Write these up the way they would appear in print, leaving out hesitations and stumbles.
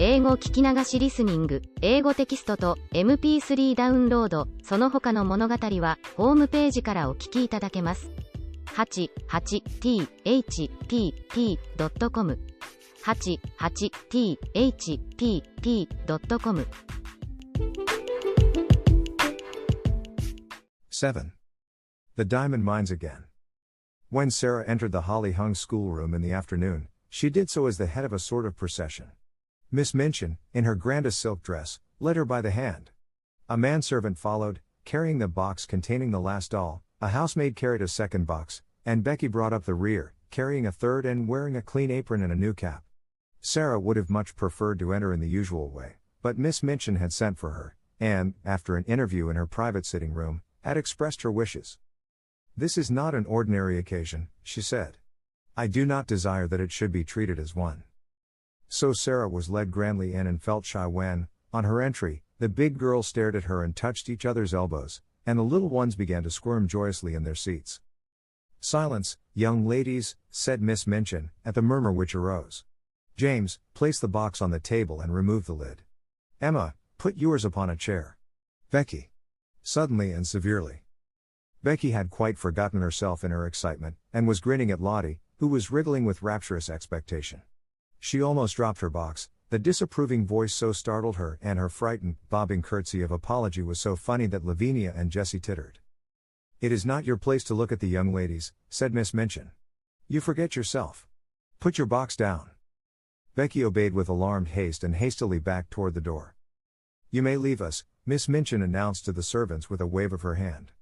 英語聞き流しリスニング、英語テキストと MP3 ダウンロード、その他の物語はホームページからお聞きいただけます。88thpp.com 88thpp.com 7. The Diamond Mines Again. When Sarah entered the holly-hung schoolroom in the afternoon, she did so as the head of a sort of procession. Miss Minchin, in her grandest silk dress, led her by the hand. A manservant followed, carrying the box containing the last doll, a housemaid carried a second box, and Becky brought up the rear, carrying a third and wearing a clean apron and a new cap. Sarah would have much preferred to enter in the usual way, but Miss Minchin had sent for her, and, after an interview in her private sitting room, had expressed her wishes. "This is not an ordinary occasion," she said. "I do not desire that it should be treated as one." So Sarah was led grandly in and felt shy when, on her entry, the big girls stared at her and touched each other's elbows, and the little ones began to squirm joyously in their seats. "Silence, young ladies," said Miss Minchin, at the murmur which arose. "James, place the box on the table and remove the lid. Emma, put yours upon a chair. Becky." Suddenly and severely. Becky had quite forgotten herself in her excitement, and was grinning at Lottie, who was wriggling with rapturous expectation. She almost dropped her box, the disapproving voice so startled her, and her frightened, bobbing curtsy of apology was so funny that Lavinia and Jessie tittered. "It is not your place to look at the young ladies," said Miss Minchin. "You forget yourself. Put your box down." Becky obeyed with alarmed haste and hastily backed toward the door. "You may leave us," Miss Minchin announced to the servants with a wave of her hand.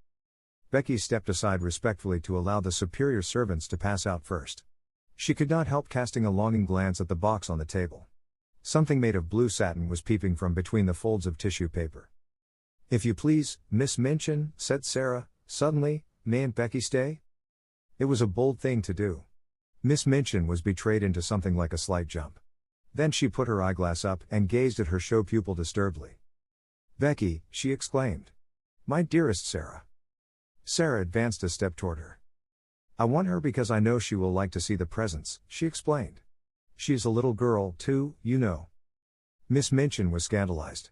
Becky stepped aside respectfully to allow the superior servants to pass out first. She could not help casting a longing glance at the box on the table. Something made of blue satin was peeping from between the folds of tissue paper. "If you please, Miss Minchin," said Sarah, suddenly, "mayn't Becky stay?" It was a bold thing to do. Miss Minchin was betrayed into something like a slight jump. Then she put her eyeglass up and gazed at her show pupil disturbedly. "Becky," she exclaimed. "My dearest Sarah." Sarah advanced a step toward her. "I want her because I know she will like to see the presents," she explained. "She is a little girl, too, you know." Miss Minchin was scandalized.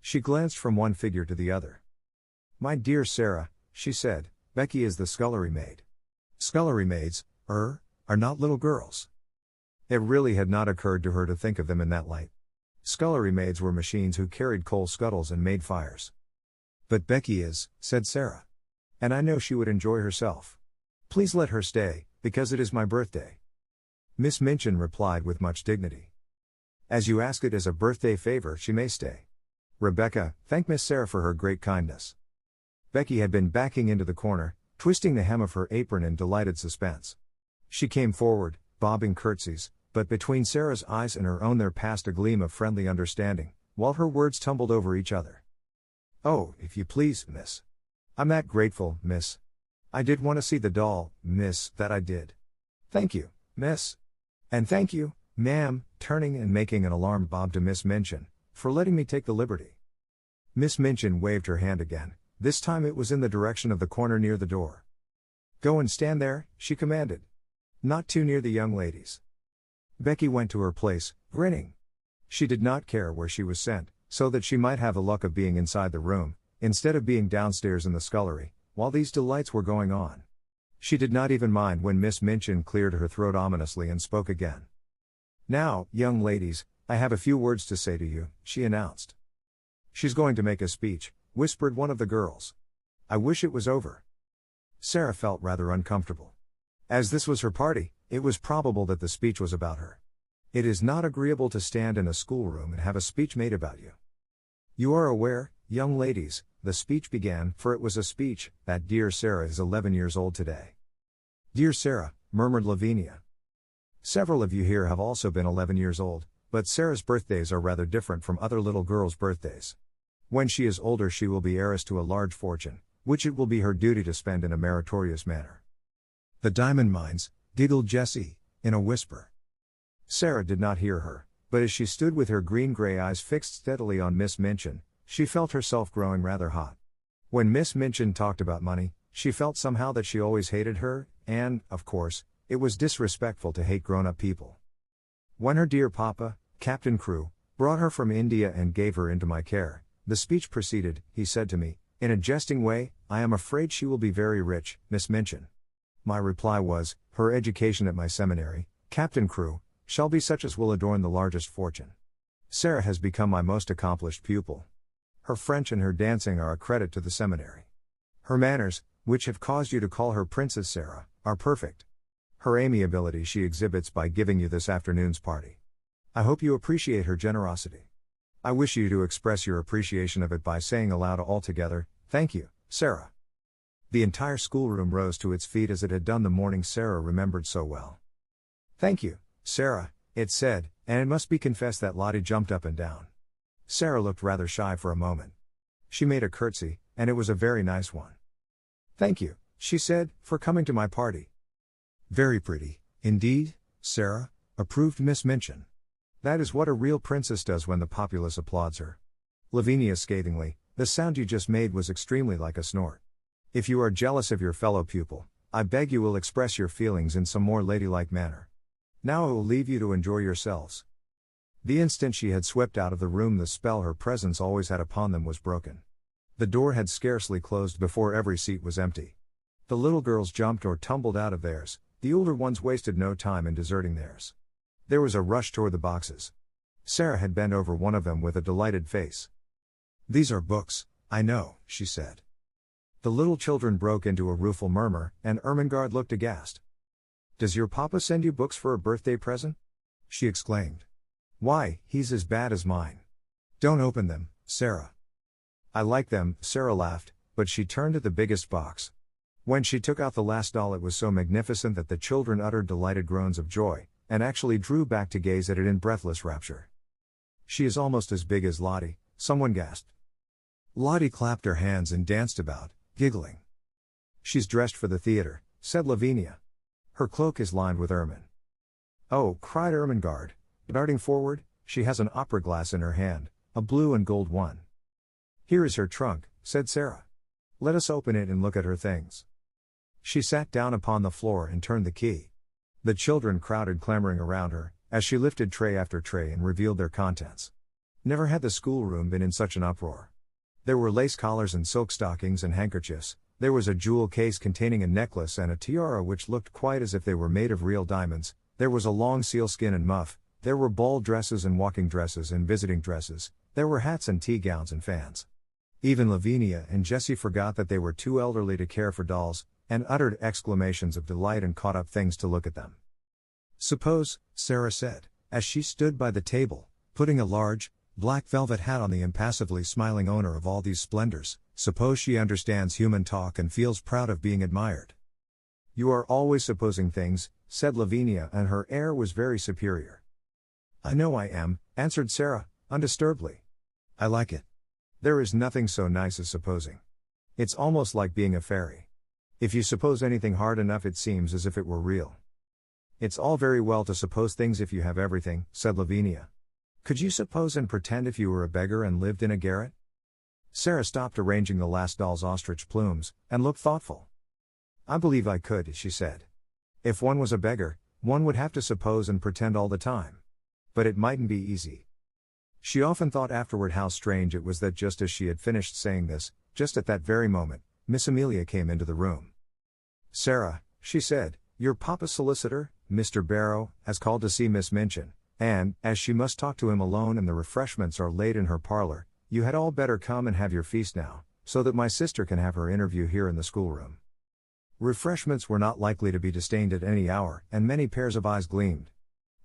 She glanced from one figure to the other. "My dear Sarah," she said, "Becky is the scullery maid." Scullery maids, are not little girls. It really had not occurred to her to think of them in that light. Scullery maids were machines who carried coal scuttles and made fires. "But Becky is," said Sarah. "And I know she would enjoy herself. Please let her stay, because it is my birthday." Miss Minchin replied with much dignity. "As you ask it as a birthday favor, she may stay." Rebecca thanked Miss Sarah for her great kindness. Becky had been backing into the corner, twisting the hem of her apron in delighted suspense. She came forward, bobbing curtsies, but between Sarah's eyes and her own there passed a gleam of friendly understanding, while her words tumbled over each other. "Oh, if you please, miss. I'm that grateful, miss. I did want to see the doll, miss, that I did. Thank you, miss. And thank you, ma'am," turning and making an alarmed bob to Miss Minchin, "for letting me take the liberty." Miss Minchin waved her hand again, this time it was in the direction of the corner near the door. "Go and stand there," she commanded. "Not too near the young ladies." Becky went to her place, grinning. She did not care where she was sent, so that she might have the luck of being inside the room, instead of being downstairs in the scullery, while these delights were going on. She did not even mind when Miss Minchin cleared her throat ominously and spoke again. "Now, young ladies, I have a few words to say to you," she announced. "She's going to make a speech," whispered one of the girls. "I wish it was over." Sarah felt rather uncomfortable. As this was her party, it was probable that the speech was about her. It is not agreeable to stand in a schoolroom and have a speech made about you. "You are aware, young ladies," the speech began, for it was a speech, "that dear Sarah is 11 years old today." "Dear Sarah," murmured Lavinia. "Several of you here have also been 11 years old, but Sarah's birthdays are rather different from other little girls' birthdays. When she is older she will be heiress to a large fortune, which it will be her duty to spend in a meritorious manner." "The diamond mines," giggled Jessie, in a whisper. Sarah did not hear her, but as she stood with her green-gray eyes fixed steadily on Miss Minchin, she felt herself growing rather hot. When Miss Minchin talked about money, she felt somehow that she always hated her, and, of course, it was disrespectful to hate grown-up people. When her dear papa, Captain Crewe, Brought her from India and gave her into my care. The speech proceeded, he said to me, in a jesting way, I am afraid she will be very rich, Miss Minchin. My reply was, her education at my seminary, Captain Crew, shall be such as will adorn the largest fortune. Sarah has become my most accomplished pupil. Her French and her dancing are a credit to the seminary. Her manners, which have caused you to call her Princess Sarah, are perfect. Her amiability she exhibits by giving you this afternoon's party. I hope you appreciate her generosity. I wish you to express your appreciation of it by saying aloud all together, thank you, Sarah. The entire schoolroom rose to its feet as it had done the morning Sarah remembered so well. Thank you, Sarah, it said, and it must be confessed that Lottie jumped up and down. Sarah looked rather shy for a moment. She made a curtsy, and it was a very nice one. Thank you, she said, for coming to my party. Very pretty, indeed, Sarah, approved Miss Minchin. That is what a real princess does when the populace applauds her. Lavinia scathingly, the sound you just made was extremely like a snort. If you are jealous of your fellow pupil, I beg you will express your feelings in some more ladylike manner. Now I will leave you to enjoy yourselves. The instant she had swept out of the room the spell her presence always had upon them was broken. The door had scarcely closed before every seat was empty. The little girls jumped or tumbled out of theirs, the older ones wasted no time in deserting theirs. There was a rush toward the boxes. Sarah had bent over one of them with a delighted face. These are books, I know, she said. The little children broke into a rueful murmur, and Ermengarde looked aghast. Does your papa send you books for a birthday present? She exclaimed. Why, he's as bad as mine. Don't open them, Sarah. I like them, Sarah laughed, but she turned to the biggest box. When she took out the last doll it was so magnificent that the children uttered delighted groans of joy, and actually drew back to gaze at it in breathless rapture. She is almost as big as Lottie, someone gasped. Lottie clapped her hands and danced about, giggling. She's dressed for the theater, said Lavinia. Her cloak is lined with ermine. Oh, cried Ermengarde, darting forward, she has an opera glass in her hand, a blue and gold one. Here is her trunk, said Sarah. Let us open it and look at her things. She sat down upon the floor and turned the key. The children crowded clamoring around her, as she lifted tray after tray and revealed their contents. Never had the schoolroom been in such an uproar. There were lace collars and silk stockings and handkerchiefs, there was a jewel case containing a necklace and a tiara which looked quite as if they were made of real diamonds, there was a long sealskin and muff, there were ball dresses and walking dresses and visiting dresses, there were hats and tea gowns and fans. Even Lavinia and Jessie forgot that they were too elderly to care for dolls, and uttered exclamations of delight and caught up things to look at them. Suppose, Sarah said, as she stood by the table, putting a large, black velvet hat on the impassively smiling owner of all these splendors, suppose she understands human talk and feels proud of being admired. You are always supposing things, said Lavinia, and her air was very superior. I know I am, answered Sarah, undisturbedly. I like it. There is nothing so nice as supposing. It's almost like being a fairy. If you suppose anything hard enough it seems as if it were real. It's all very well to suppose things if you have everything, said Lavinia. Could you suppose and pretend if you were a beggar and lived in a garret? Sarah stopped arranging the last doll's ostrich plumes, and looked thoughtful. I believe I could, she said. If one was a beggar, one would have to suppose and pretend all the time. But it mightn't be easy. She often thought afterward how strange it was that just as she had finished saying this, just at that very moment, Miss Amelia came into the room. Sarah, she said, your papa's solicitor, Mr. Barrow, has called to see Miss Minchin, and, as she must talk to him alone and the refreshments are laid in her parlor, you had all better come and have your feast now, so that my sister can have her interview here in the schoolroom. Refreshments were not likely to be disdained at any hour, and many pairs of eyes gleamed.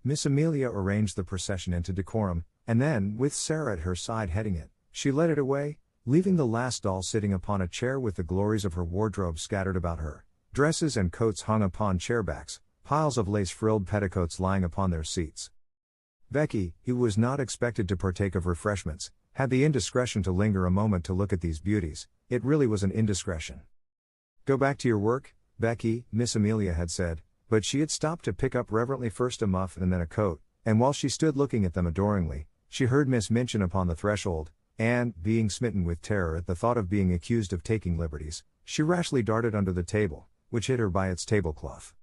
Miss Amelia arranged the procession into decorum, and then, with Sarah at her side heading it, she led it away, leaving the last doll sitting upon a chair with the glories of her wardrobe scattered about her, dresses and coats hung upon chairbacks, piles of lace-frilled petticoats lying upon their seats. Becky, who was not expected to partake of refreshments, had the indiscretion to linger a moment to look at these beauties. It really was an indiscretion. Go back to your work, Becky, Miss Amelia had said, but she had stopped to pick up reverently first a muff and then a coat, and while she stood looking at them adoringly, she heard Miss Minchin upon the threshold, and, being smitten with terror at the thought of being accused of taking liberties, she rashly darted under the table, which hid her by its tablecloth.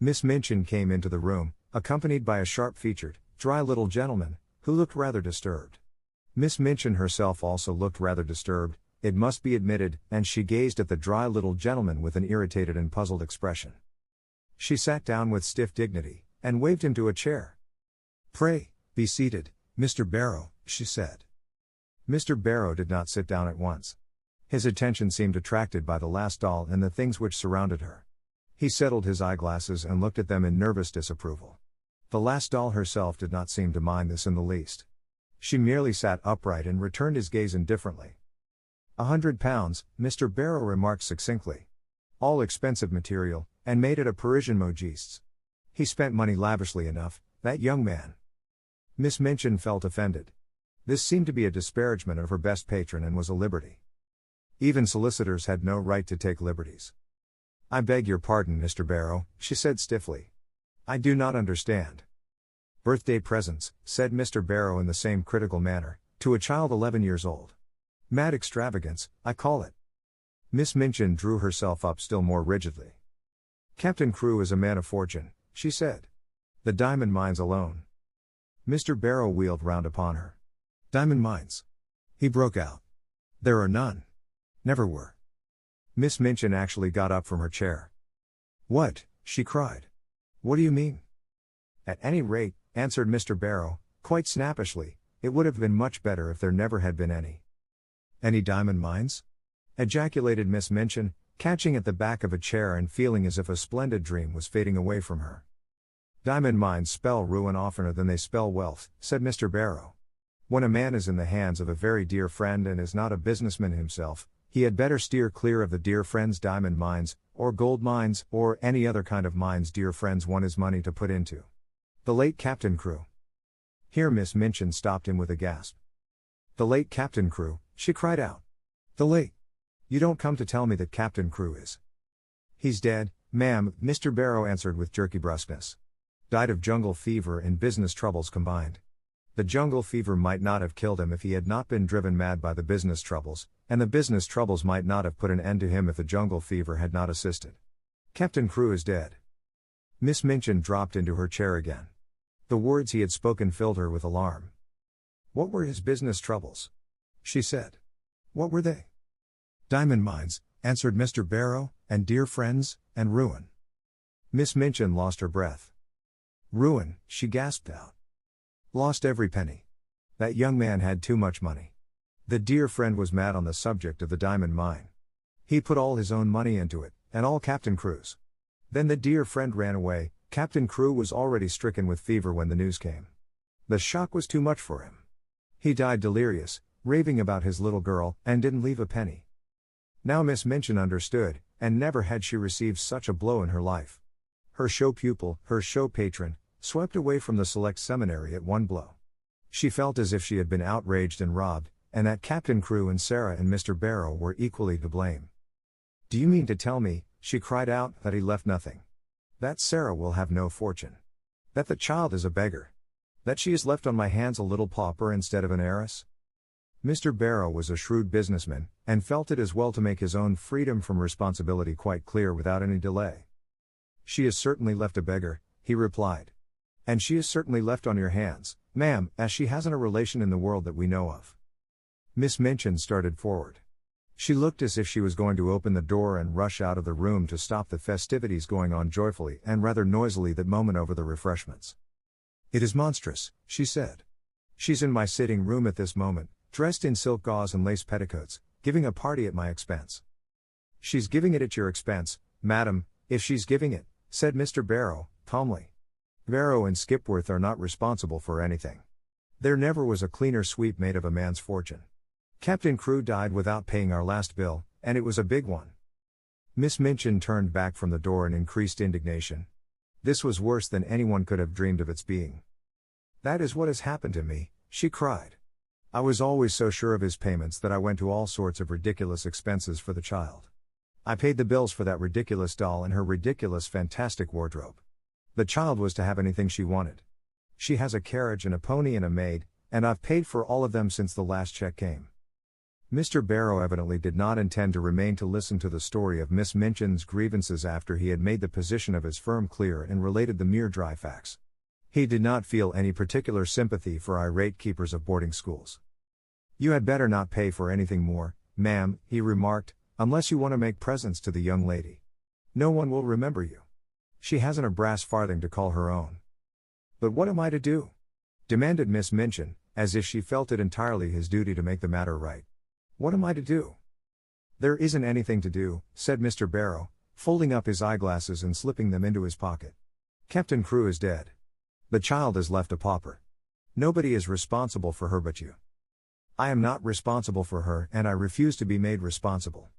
Miss Minchin came into the room, accompanied by a sharp-featured, dry little gentleman, who looked rather disturbed. Miss Minchin herself also looked rather disturbed, it must be admitted, and she gazed at the dry little gentleman with an irritated and puzzled expression. She sat down with stiff dignity, and waved him to a chair. "Pray, be seated, Mr. Barrow," she said. Mr. Barrow did not sit down at once. His attention seemed attracted by the last doll and the things which surrounded her. He settled his eyeglasses and looked at them in nervous disapproval. The last doll herself did not seem to mind this in the least. She merely sat upright and returned his gaze indifferently. £100, Mr. Barrow remarked succinctly. All expensive material, and made at a Parisian modist's. He spent money lavishly enough, that young man. Miss Minchin felt offended. This seemed to be a disparagement of her best patron and was a liberty. Even solicitors had no right to take liberties. "I beg your pardon, Mr. Barrow," she said stiffly. "I do not understand." "Birthday presents," said Mr. Barrow in the same critical manner, "to a child 11 years old. Mad extravagance, I call it." Miss Minchin drew herself up still more rigidly. "Captain Crewe is a man of fortune," she said. "The diamond mines alone." Mr. Barrow wheeled round upon her. "Diamond mines?" he broke out. "There are none. Never were." Miss Minchin actually got up from her chair. "What?" she cried. "What do you mean?" "At any rate," answered Mr. Barrow, quite snappishly, "it would have been much better if there never had been any." "Any diamond mines?" ejaculated Miss Minchin, catching at the back of a chair and feeling as if a splendid dream was fading away from her. "Diamond mines spell ruin oftener than they spell wealth," said Mr. Barrow. "When a man is in the hands of a very dear friend and is not a businessman himself, he had better steer clear of the dear friend's diamond mines, or gold mines, or any other kind of mines dear friends want his money to put into. The late Captain Crewe." Here Miss Minchin stopped him with a gasp. "The late Captain Crewe," she cried out. "The late? You don't come to tell me that Captain Crewe is—" "He's dead, ma'am," Mr. Barrow answered with jerky brusqueness. "Died of jungle fever and business troubles combined. The jungle fever might not have killed him if he had not been driven mad by the business troubles, and the business troubles might not have put an end to him if the jungle fever had not assisted. Captain Crewe is dead." Miss Minchin dropped into her chair again. The words he had spoken filled her with alarm. "What were his business troubles?" she said. "What were they?" "Diamond mines," answered Mr. Barrow, "and dear friends, and ruin." Miss Minchin lost her breath. "Ruin," she gasped out. "Lost every penny. That young man had too much money. The dear friend was mad on the subject of the diamond mine. He put all his own money into it, and all Captain Crewe's. Then the dear friend ran away. Captain Crewe was already stricken with fever when the news came. The shock was too much for him. He died delirious, raving about his little girl, and didn't leave a penny." Now Miss Minchin understood, and never had she received such a blow in her life. Her show pupil, her show patron, swept away from the select seminary at one blow. She felt as if she had been outraged and robbed, and that Captain Crewe and Sarah and Mr. Barrow were equally to blame. "Do you mean to tell me," she cried out, "that he left nothing? That Sarah will have no fortune? That the child is a beggar? That she is left on my hands a little pauper instead of an heiress?" Mr. Barrow was a shrewd businessman, and felt it as well to make his own freedom from responsibility quite clear without any delay. "She is certainly left a beggar," he replied. "And she is certainly left on your hands, ma'am, as she hasn't a relation in the world that we know of." Miss Minchin started forward. She looked as if she was going to open the door and rush out of the room to stop the festivities going on joyfully and rather noisily that moment over the refreshments. "It is monstrous," she said. "She's in my sitting room at this moment, dressed in silk gauze and lace petticoats, giving a party at my expense." "She's giving it at your expense, madam, if she's giving it," said Mr. Barrow, calmly. "Barrow and Skipworth are not responsible for anything. There never was a cleaner sweep made of a man's fortune. Captain Crewe died without paying our last bill, and it was a big one." Miss Minchin turned back from the door in increased indignation. This was worse than anyone could have dreamed of its being. "That is what has happened to me," she cried. "I was always so sure of his payments that I went to all sorts of ridiculous expenses for the child. I paid the bills for that ridiculous doll and her ridiculous fantastic wardrobe. The child was to have anything she wanted. She has a carriage and a pony and a maid, and I've paid for all of them since the last check came." Mr. Barrow evidently did not intend to remain to listen to the story of Miss Minchin's grievances after he had made the position of his firm clear and related the mere dry facts. He did not feel any particular sympathy for irate keepers of boarding schools. "You had better not pay for anything more, ma'am," he remarked, "unless you want to make presents to the young lady. No one will remember you. She hasn't a brass farthing to call her own." "But what am I to do?" demanded Miss Minchin, as if she felt it entirely his duty to make the matter right. "What am I to do?" "There isn't anything to do," said Mr. Barrow, folding up his eyeglasses and slipping them into his pocket. "Captain Crewe is dead. The child is left a pauper. Nobody is responsible for her but you. I am not responsible for her, and I refuse to be made responsible."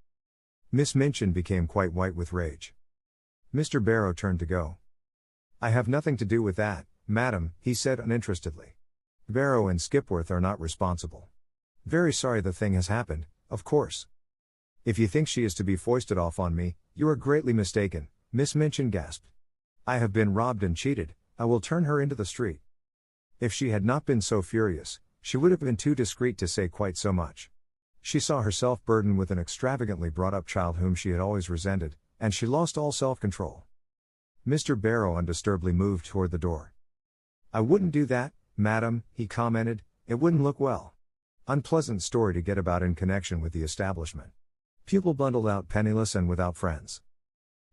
Miss Minchin became quite white with rage. Mr. Barrow turned to go. "I have nothing to do with that, madam," he said uninterestedly. "Barrow and Skipworth are not responsible. Very sorry the thing has happened, of course." "If you think she is to be foisted off on me, you are greatly mistaken," Miss Minchin gasped. "I have been robbed and cheated. I will turn her into the street." If she had not been so furious, she would have been too discreet to say quite so much. She saw herself burdened with an extravagantly brought-up child whom she had always resented, and she lost all self-control. Mr. Barrow undisturbedly moved toward the door. "I wouldn't do that, madam," he commented. "It wouldn't look well. Unpleasant story to get about in connection with the establishment. Pupil bundled out penniless and without friends."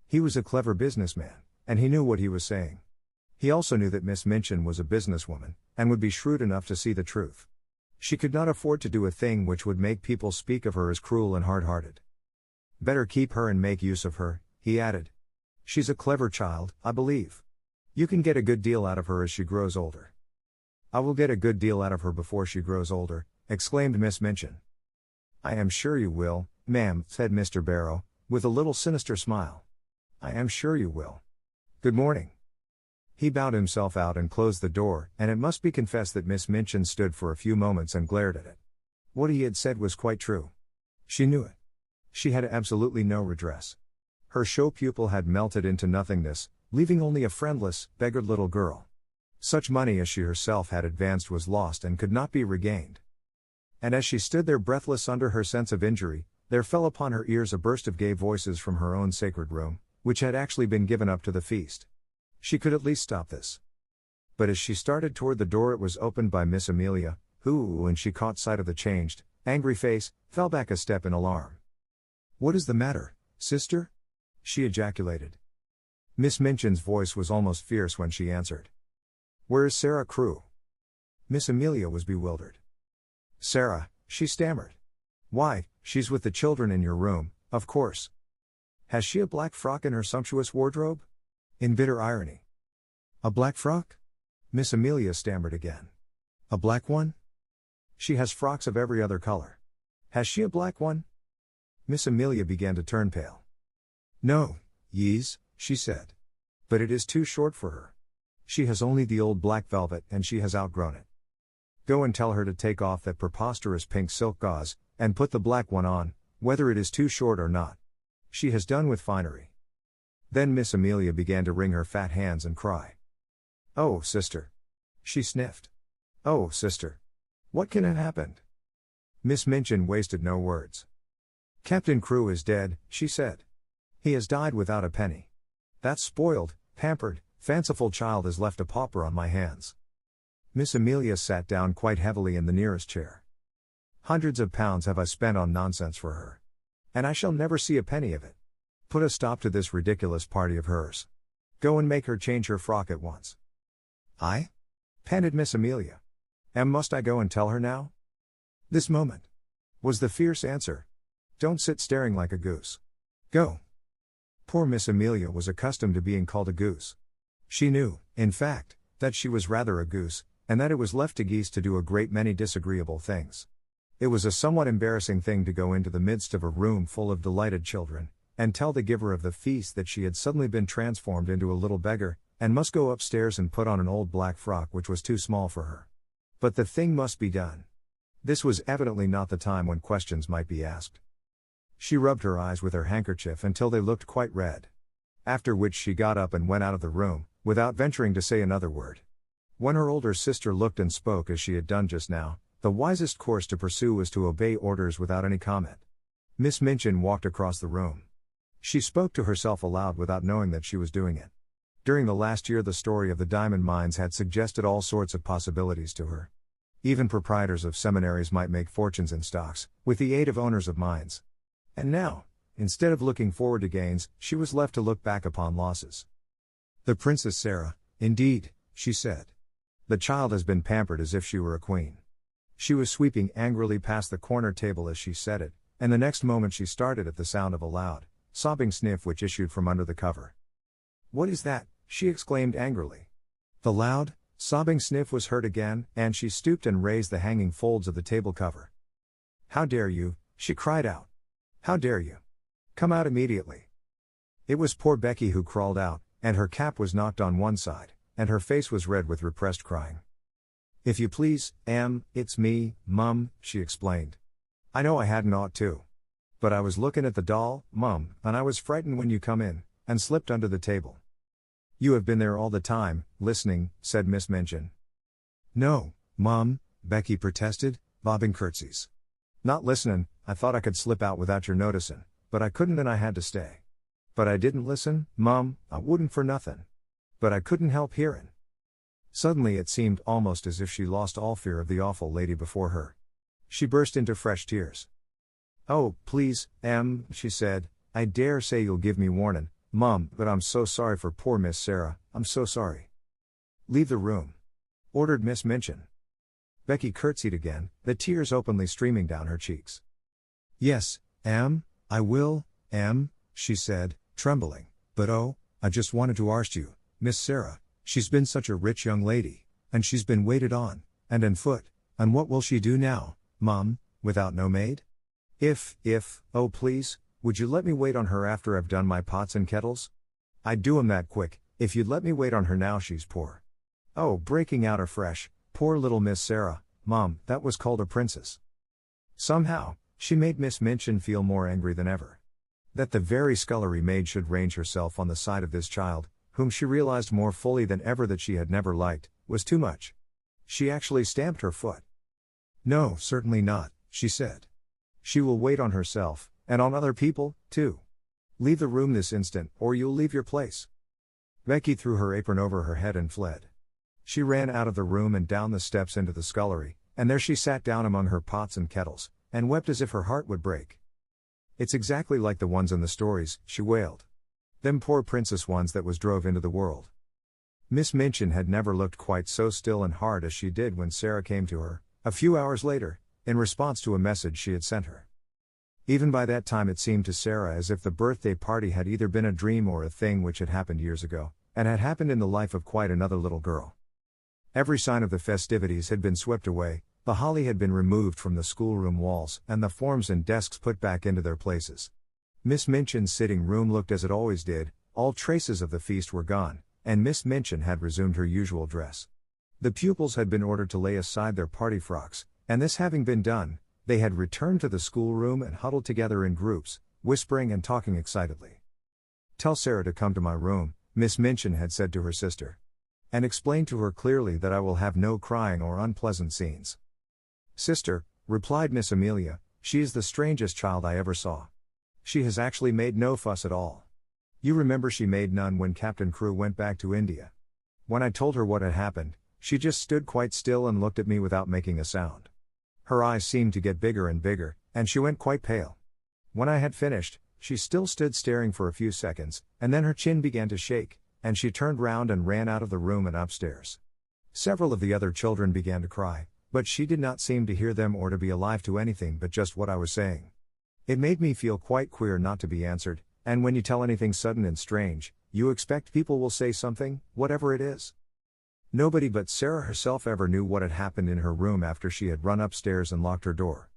He was a clever businessman, and he knew what he was saying. He also knew that Miss Minchin was a businesswoman, and would be shrewd enough to see the truth. She could not afford to do a thing which would make people speak of her as cruel and hard-hearted. "Better keep her and make use of her," he added. "She's a clever child, I believe. You can get a good deal out of her as she grows older." "I will get a good deal out of her before she grows older," exclaimed Miss Minchin. "I am sure you will, ma'am," said Mr. Barrow, with a little sinister smile. "I am sure you will. Good morning." He bowed himself out and closed the door, and it must be confessed that Miss Minchin stood for a few moments and glared at it. What he had said was quite true. She knew it. She had absolutely no redress. Her show pupil had melted into nothingness, leaving only a friendless, beggared little girl. Such money as she herself had advanced was lost and could not be regained. And as she stood there breathless under her sense of injury, there fell upon her ears a burst of gay voices from her own sacred room, which had actually been given up to the feast. She could at least stop this. But as she started toward the door, it was opened by Miss Amelia, who, when she caught sight of the changed, angry face, fell back a step in alarm. "What is the matter, sister?" she ejaculated. Miss Minchin's voice was almost fierce when she answered. "Where is Sarah Crewe?" Miss Amelia was bewildered. "Sarah," she stammered. "Why, she's with the children in your room, of course. Has she a black frock in her sumptuous wardrobe?" In bitter irony. "A black frock?" Miss Amelia stammered again. "A black one?" "She has frocks of every other color. Has she a black one?" Miss Amelia began to turn pale. "No, Yees," she said. "But it is too short for her. She has only the old black velvet, and she has outgrown it. Go and tell her to take off that preposterous pink silk gauze, and put the black one on, whether it is too short or not. She has done with finery." Then Miss Amelia began to wring her fat hands and cry. "Oh, sister!" she sniffed. "Oh, sister! What can have happened?" Miss Minchin wasted no words. "Captain Crewe is dead," she said. "He has died without a penny. That spoiled, pampered, fanciful child is left a pauper on my hands." Miss Amelia sat down quite heavily in the nearest chair. "Hundreds of pounds have I spent on nonsense for her. And I shall never see a penny of it. Put a stop to this ridiculous party of hers. Go and make her change her frock at once." "I?" panted Miss Amelia. Must I go and tell her now?" "This moment," was the fierce answer. "Don't sit staring like a goose. Go." Poor Miss Amelia was accustomed to being called a goose. She knew, in fact, that she was rather a goose, and that it was left to geese to do a great many disagreeable things. It was a somewhat embarrassing thing to go into the midst of a room full of delighted children, and tell the giver of the feast that she had suddenly been transformed into a little beggar, and must go upstairs and put on an old black frock which was too small for her. But the thing must be done. This was evidently not the time when questions might be asked. She rubbed her eyes with her handkerchief until they looked quite red. After which she got up and went out of the room, without venturing to say another word. When her older sister looked and spoke as she had done just now, the wisest course to pursue was to obey orders without any comment. Miss Minchin walked across the room. She spoke to herself aloud without knowing that she was doing it. During the last year, the story of the diamond mines had suggested all sorts of possibilities to her. Even proprietors of seminaries might make fortunes in stocks, with the aid of owners of mines. And now, instead of looking forward to gains, she was left to look back upon losses. The Princess Sarah, indeed, she said. The child has been pampered as if she were a queen. She was sweeping angrily past the corner table as she said it, and the next moment she started at the sound of a loud, sobbing sniff which issued from under the cover. "What is that?" she exclaimed angrily. The loud, sobbing sniff was heard again, and she stooped and raised the hanging folds of the table cover. "How dare you?" she cried out. "How dare you? Come out immediately." It was poor Becky who crawled out, and her cap was knocked on one side, and her face was red with repressed crying. "If you please, it's me, Mum," she explained. "I know I hadn't ought to. But I was looking at the doll, Mum, and I was frightened when you come in, and slipped under the table." "You have been there all the time, listening," said Miss Minchin. "No, Mum," Becky protested, bobbing curtsies. "Not listenin', I thought I could slip out without your noticin', but I couldn't and I had to stay. But I didn't listen, Mum, I wouldn't for nothin'. But I couldn't help hearin'." Suddenly it seemed almost as if she lost all fear of the awful lady before her. She burst into fresh tears. "Oh, please, she said, "I dare say you'll give me warnin', Mum, but I'm so sorry for poor Miss Sarah, I'm so sorry." "Leave the room," ordered Miss Minchin. Becky curtsied again, the tears openly streaming down her cheeks. "Yes, I will, she said, trembling, "but oh, I just wanted to arst you, Miss Sarah, she's been such a rich young lady, and she's been waited on, and foot, and what will she do now, Mum, without no maid? Oh please, would you let me wait on her after I've done my pots and kettles? I'd do 'em that quick, if you'd let me wait on her now she's poor." Oh, breaking out afresh, poor little Miss Sarah, Mum, that was called a princess. Somehow, she made Miss Minchin feel more angry than ever. That the very scullery maid should range herself on the side of this child, whom she realized more fully than ever that she had never liked, was too much. She actually stamped her foot. "No, certainly not," she said. "She will wait on herself, and on other people, too. Leave the room this instant, or you'll leave your place." Becky threw her apron over her head and fled. She ran out of the room and down the steps into the scullery, and there she sat down among her pots and kettles, and wept as if her heart would break. "It's exactly like the ones in the stories," she wailed. "Them poor princess ones that was drove into the world." Miss Minchin had never looked quite so still and hard as she did when Sarah came to her, a few hours later, in response to a message she had sent her. Even by that time it seemed to Sarah as if the birthday party had either been a dream or a thing which had happened years ago, and had happened in the life of quite another little girl. Every sign of the festivities had been swept away, the holly had been removed from the schoolroom walls, and the forms and desks put back into their places. Miss Minchin's sitting room looked as it always did, all traces of the feast were gone, and Miss Minchin had resumed her usual dress. The pupils had been ordered to lay aside their party frocks, and this having been done, they had returned to the schoolroom and huddled together in groups, whispering and talking excitedly. "Tell Sarah to come to my room," Miss Minchin had said to her sister. "And explain to her clearly that I will have no crying or unpleasant scenes." "Sister," replied Miss Amelia, "she is the strangest child I ever saw. She has actually made no fuss at all. You remember she made none when Captain Crewe went back to India. When I told her what had happened, she just stood quite still and looked at me without making a sound. Her eyes seemed to get bigger and bigger, and she went quite pale. When I had finished, she still stood staring for a few seconds, and then her chin began to shake, and she turned round and ran out of the room and upstairs. Several of the other children began to cry, but she did not seem to hear them or to be alive to anything but just what I was saying. It made me feel quite queer not to be answered, and when you tell anything sudden and strange, you expect people will say something, whatever it is. Nobody but Sarah herself ever knew what had happened in her room after she had run upstairs and locked her door.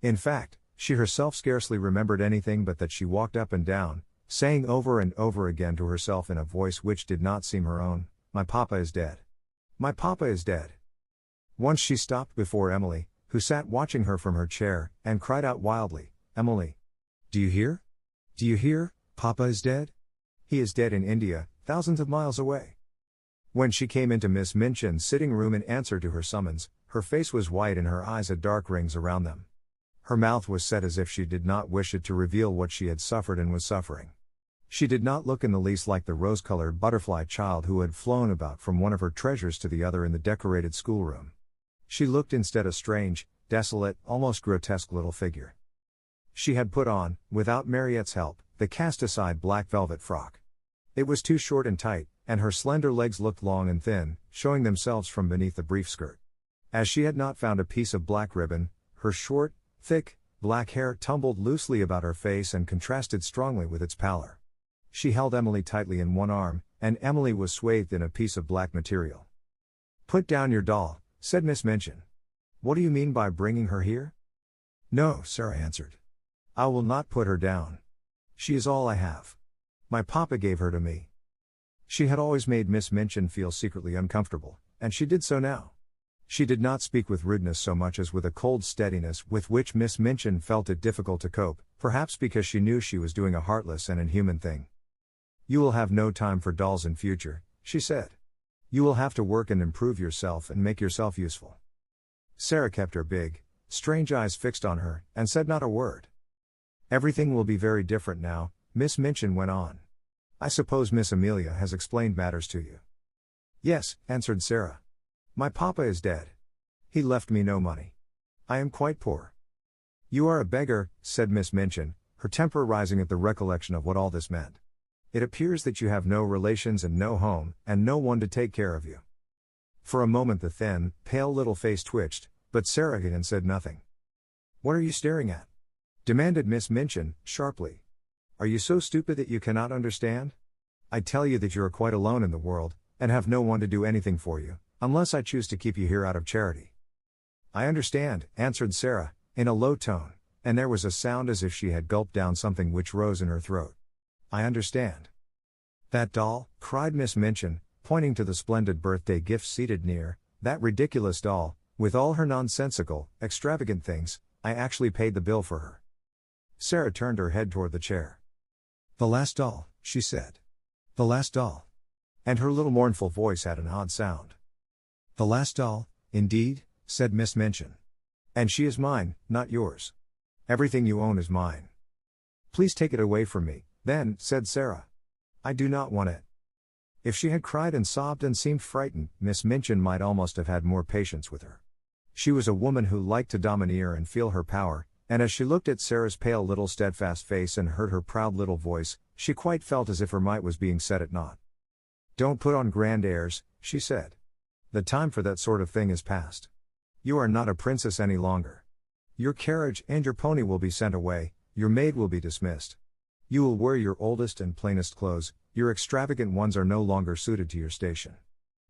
In fact, she herself scarcely remembered anything but that she walked up and down, saying over and over again to herself in a voice which did not seem her own, "My papa is dead. My papa is dead." Once she stopped before Emily, who sat watching her from her chair, and cried out wildly, "Emily! Do you hear? Do you hear? Papa is dead? He is dead in India, thousands of miles away." When she came into Miss Minchin's sitting room in answer to her summons, her face was white and her eyes had dark rings around them. Her mouth was set as if she did not wish it to reveal what she had suffered and was suffering. She did not look in the least like the rose-colored butterfly child who had flown about from one of her treasures to the other in the decorated schoolroom. She looked instead a strange, desolate, almost grotesque little figure. She had put on, without Mariette's help, the cast-aside black velvet frock. It was too short and tight, and her slender legs looked long and thin, showing themselves from beneath the brief skirt. As she had not found a piece of black ribbon, her short, thick, black hair tumbled loosely about her face and contrasted strongly with its pallor. She held Emily tightly in one arm, and Emily was swathed in a piece of black material. "Put down your doll," said Miss Minchin. "What do you mean by bringing her here?" "No," Sarah answered. "I will not put her down. She is all I have. My papa gave her to me." She had always made Miss Minchin feel secretly uncomfortable, and she did so now. She did not speak with rudeness so much as with a cold steadiness with which Miss Minchin felt it difficult to cope, perhaps because she knew she was doing a heartless and inhuman thing. "You will have no time for dolls in future," she said. "You will have to work and improve yourself and make yourself useful." Sarah kept her big, strange eyes fixed on her, and said not a word. "Everything will be very different now," Miss Minchin went on. "I suppose Miss Amelia has explained matters to you." "Yes," answered Sarah. "My papa is dead. He left me no money. I am quite poor." "You are a beggar," said Miss Minchin, her temper rising at the recollection of what all this meant. "It appears that you have no relations and no home, and no one to take care of you." For a moment the thin, pale little face twitched, but Sarah again said nothing. "What are you staring at?" demanded Miss Minchin, sharply. "Are you so stupid that you cannot understand? I tell you that you are quite alone in the world, and have no one to do anything for you, unless I choose to keep you here out of charity." "I understand," answered Sarah, in a low tone, and there was a sound as if she had gulped down something which rose in her throat. "I understand." "That doll," cried Miss Minchin, pointing to the splendid birthday gift seated near, "that ridiculous doll, with all her nonsensical, extravagant things, I actually paid the bill for her." Sarah turned her head toward the chair. "The last doll," she said. "The last doll." And her little mournful voice had an odd sound. "The last doll, indeed," said Miss Minchin. "And she is mine, not yours. Everything you own is mine." "Please take it away from me, then," said Sarah. "I do not want it." If she had cried and sobbed and seemed frightened, Miss Minchin might almost have had more patience with her. She was a woman who liked to domineer and feel her power, and as she looked at Sarah's pale little steadfast face and heard her proud little voice, she quite felt as if her might was being set at naught. "Don't put on grand airs," she said. "The time for that sort of thing is past. You are not a princess any longer. Your carriage and your pony will be sent away, your maid will be dismissed. You will wear your oldest and plainest clothes, your extravagant ones are no longer suited to your station.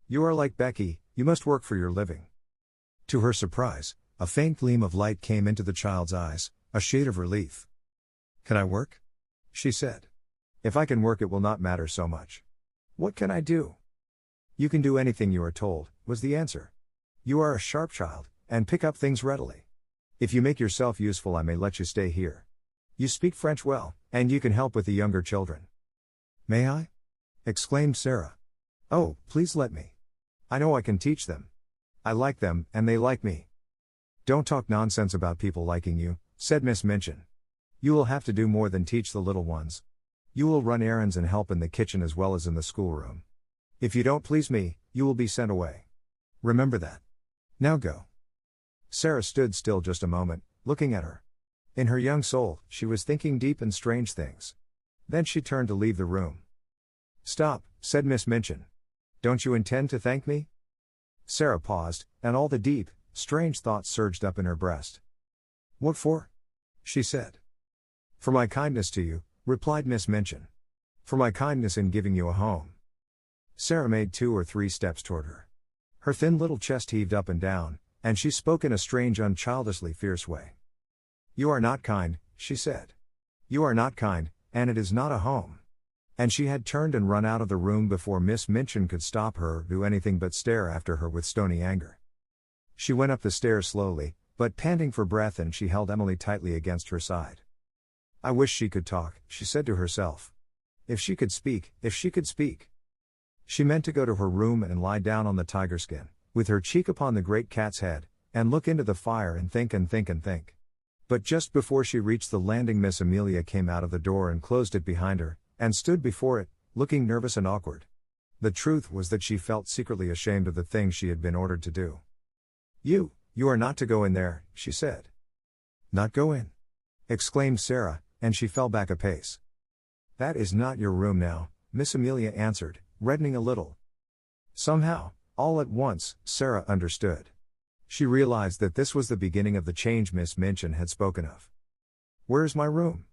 You are like Becky, you must work for your living." To her surprise, a faint gleam of light came into the child's eyes, a shade of relief. "Can I work?" she said. "If I can work it will not matter so much. What can I do?" "You can do anything you are told," was the answer. "You are a sharp child, and pick up things readily. If you make yourself useful I may let you stay here. You speak French well, and you can help with the younger children." "May I?" exclaimed Sarah. "Oh, please let me. I know I can teach them. I like them, and they like me." "Don't talk nonsense about people liking you," said Miss Minchin. "You will have to do more than teach the little ones. You will run errands and help in the kitchen as well as in the schoolroom. If you don't please me, you will be sent away. Remember that. Now go." Sarah stood still just a moment, looking at her. In her young soul, she was thinking deep and strange things. Then she turned to leave the room. "Stop," said Miss Minchin. "Don't you intend to thank me?" Sarah paused, and all the deep, strange thoughts surged up in her breast. "What for?" she said. "For my kindness to you," replied Miss Minchin. "For my kindness in giving you a home." Sarah made 2 or 3 steps toward her. Her thin little chest heaved up and down, and she spoke in a strange unchildishly fierce way. "You are not kind," she said. "You are not kind, and it is not a home." And she had turned and run out of the room before Miss Minchin could stop her or do anything but stare after her with stony anger. She went up the stairs slowly, but panting for breath, and she held Emily tightly against her side. "I wish she could talk," she said to herself. "If she could speak, if she could speak." She meant to go to her room and lie down on the tiger skin, with her cheek upon the great cat's head, and look into the fire and think and think and think. But just before she reached the landing Miss Amelia came out of the door and closed it behind her, and stood before it, looking nervous and awkward. The truth was that she felt secretly ashamed of the thing she had been ordered to do. You are not to go in there," she said. "Not go in?" exclaimed Sarah, and she fell back a pace. "That is not your room now," Miss Amelia answered, reddening a little. Somehow, all at once, Sarah understood. She realized that this was the beginning of the change Miss Minchin had spoken of. "Where's my room?"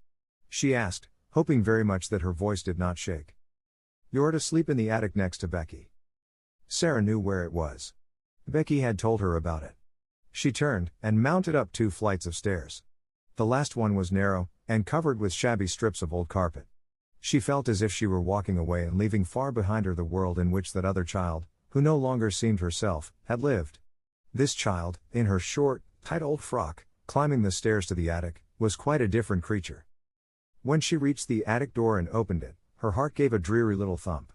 she asked, hoping very much that her voice did not shake. "You're to sleep in the attic next to Becky." Sarah knew where it was. Becky had told her about it. She turned, and mounted up 2 flights of stairs. The last one was narrow, and covered with shabby strips of old carpet. She felt as if she were walking away and leaving far behind her the world in which that other child, who no longer seemed herself, had lived. This child, in her short, tight old frock, climbing the stairs to the attic, was quite a different creature. When she reached the attic door and opened it, her heart gave a dreary little thump.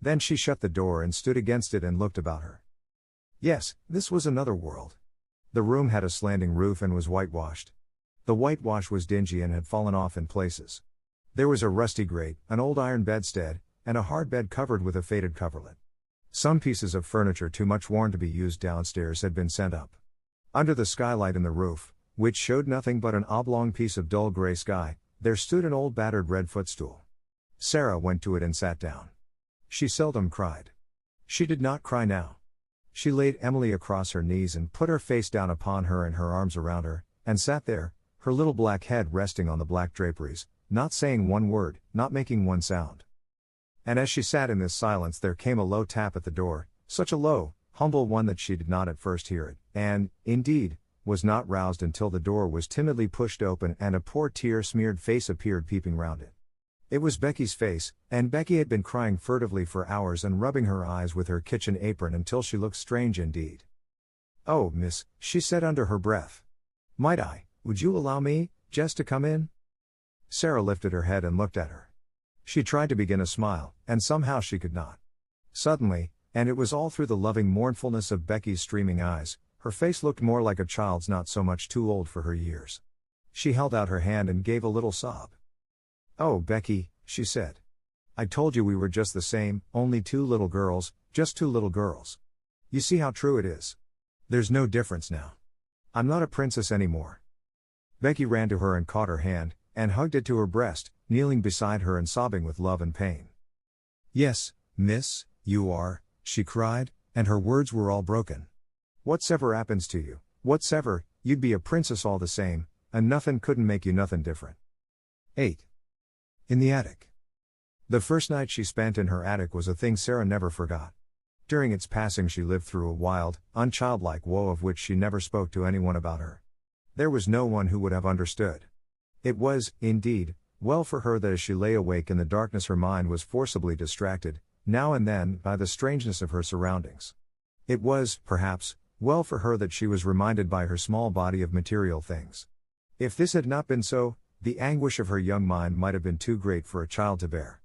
Then she shut the door and stood against it and looked about her. Yes, this was another world. The room had a slanting roof and was whitewashed. The whitewash was dingy and had fallen off in places. There was a rusty grate, an old iron bedstead, and a hard bed covered with a faded coverlet. Some pieces of furniture too much worn to be used downstairs had been sent up. Under the skylight in the roof, which showed nothing but an oblong piece of dull gray sky, there stood an old battered red footstool. Sarah went to it and sat down. She seldom cried. She did not cry now. She laid Emily across her knees and put her face down upon her and her arms around her, and sat there, her little black head resting on the black draperies, not saying one word, not making one sound. And as she sat in this silence there came a low tap at the door, such a low, humble one that she did not at first hear it, and, indeed, was not roused until the door was timidly pushed open and a poor tear-smeared face appeared peeping round it. It was Becky's face, and Becky had been crying furtively for hours and rubbing her eyes with her kitchen apron until she looked strange indeed. "Oh, miss," she said under her breath. Would you allow me, just to come in?" Sarah lifted her head and looked at her. She tried to begin a smile, and somehow she could not. Suddenly, and it was all through the loving mournfulness of Becky's streaming eyes, her face looked more like a child's not so much too old for her years. She held out her hand and gave a little sob. "Oh, Becky," she said. "I told you we were just the same, only 2 little girls, just 2 little girls. You see how true it is. There's no difference now. I'm not a princess anymore." Becky ran to her and caught her hand, and hugged it to her breast, kneeling beside her and sobbing with love and pain. "Yes, miss, you are," she cried, and her words were all broken. "Whatsever happens to you, whatsever, you'd be a princess all the same, and nothin' couldn't make you nothin' different." 8. In the attic. The first night she spent in her attic was a thing Sarah never forgot. During its passing she lived through a wild, unchildlike woe of which she never spoke to anyone about her. There was no one who would have understood. It was, indeed, well for her that as she lay awake in the darkness her mind was forcibly distracted, now and then, by the strangeness of her surroundings. It was, perhaps, well for her that she was reminded by her small body of material things. If this had not been so, the anguish of her young mind might have been too great for a child to bear.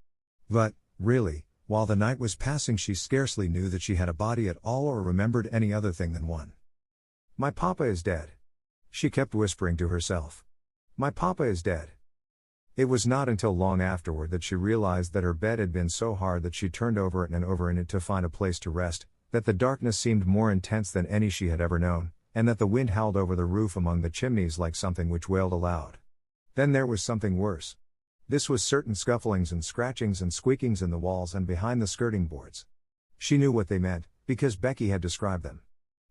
But, really, while the night was passing she scarcely knew that she had a body at all or remembered any other thing than one. "My papa is dead," she kept whispering to herself. "My papa is dead." It was not until long afterward that she realized that her bed had been so hard that she turned over it and over in it to find a place to rest, that the darkness seemed more intense than any she had ever known, and that the wind howled over the roof among the chimneys like something which wailed aloud. Then there was something worse. This was certain scufflings and scratchings and squeakings in the walls and behind the skirting boards. She knew what they meant, because Becky had described them.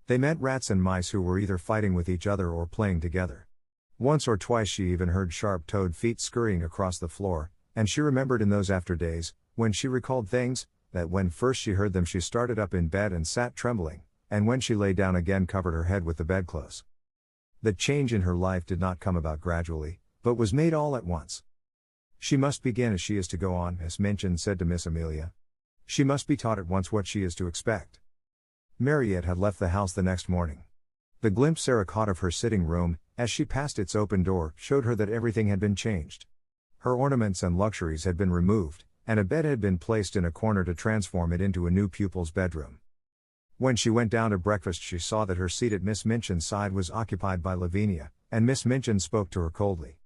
They meant rats and mice who were either fighting with each other or playing together. Once or twice she even heard sharp-toed feet scurrying across the floor, and she remembered in those after days, when she recalled things, that when first she heard them she started up in bed and sat trembling, and when she lay down again covered her head with the bedclothes. The change in her life did not come about gradually, but was made all at once. "She must begin as she is to go on," Miss Minchin said to Miss Amelia. "She must be taught at once what she is to expect." Mariette had left the house the next morning. The glimpse Sarah caught of her sitting room, as she passed its open door, showed her that everything had been changed. Her ornaments and luxuries had been removed, and a bed had been placed in a corner to transform it into a new pupil's bedroom. When she went down to breakfast she saw that her seat at Miss Minchin's side was occupied by Lavinia, and Miss Minchin spoke to her coldly.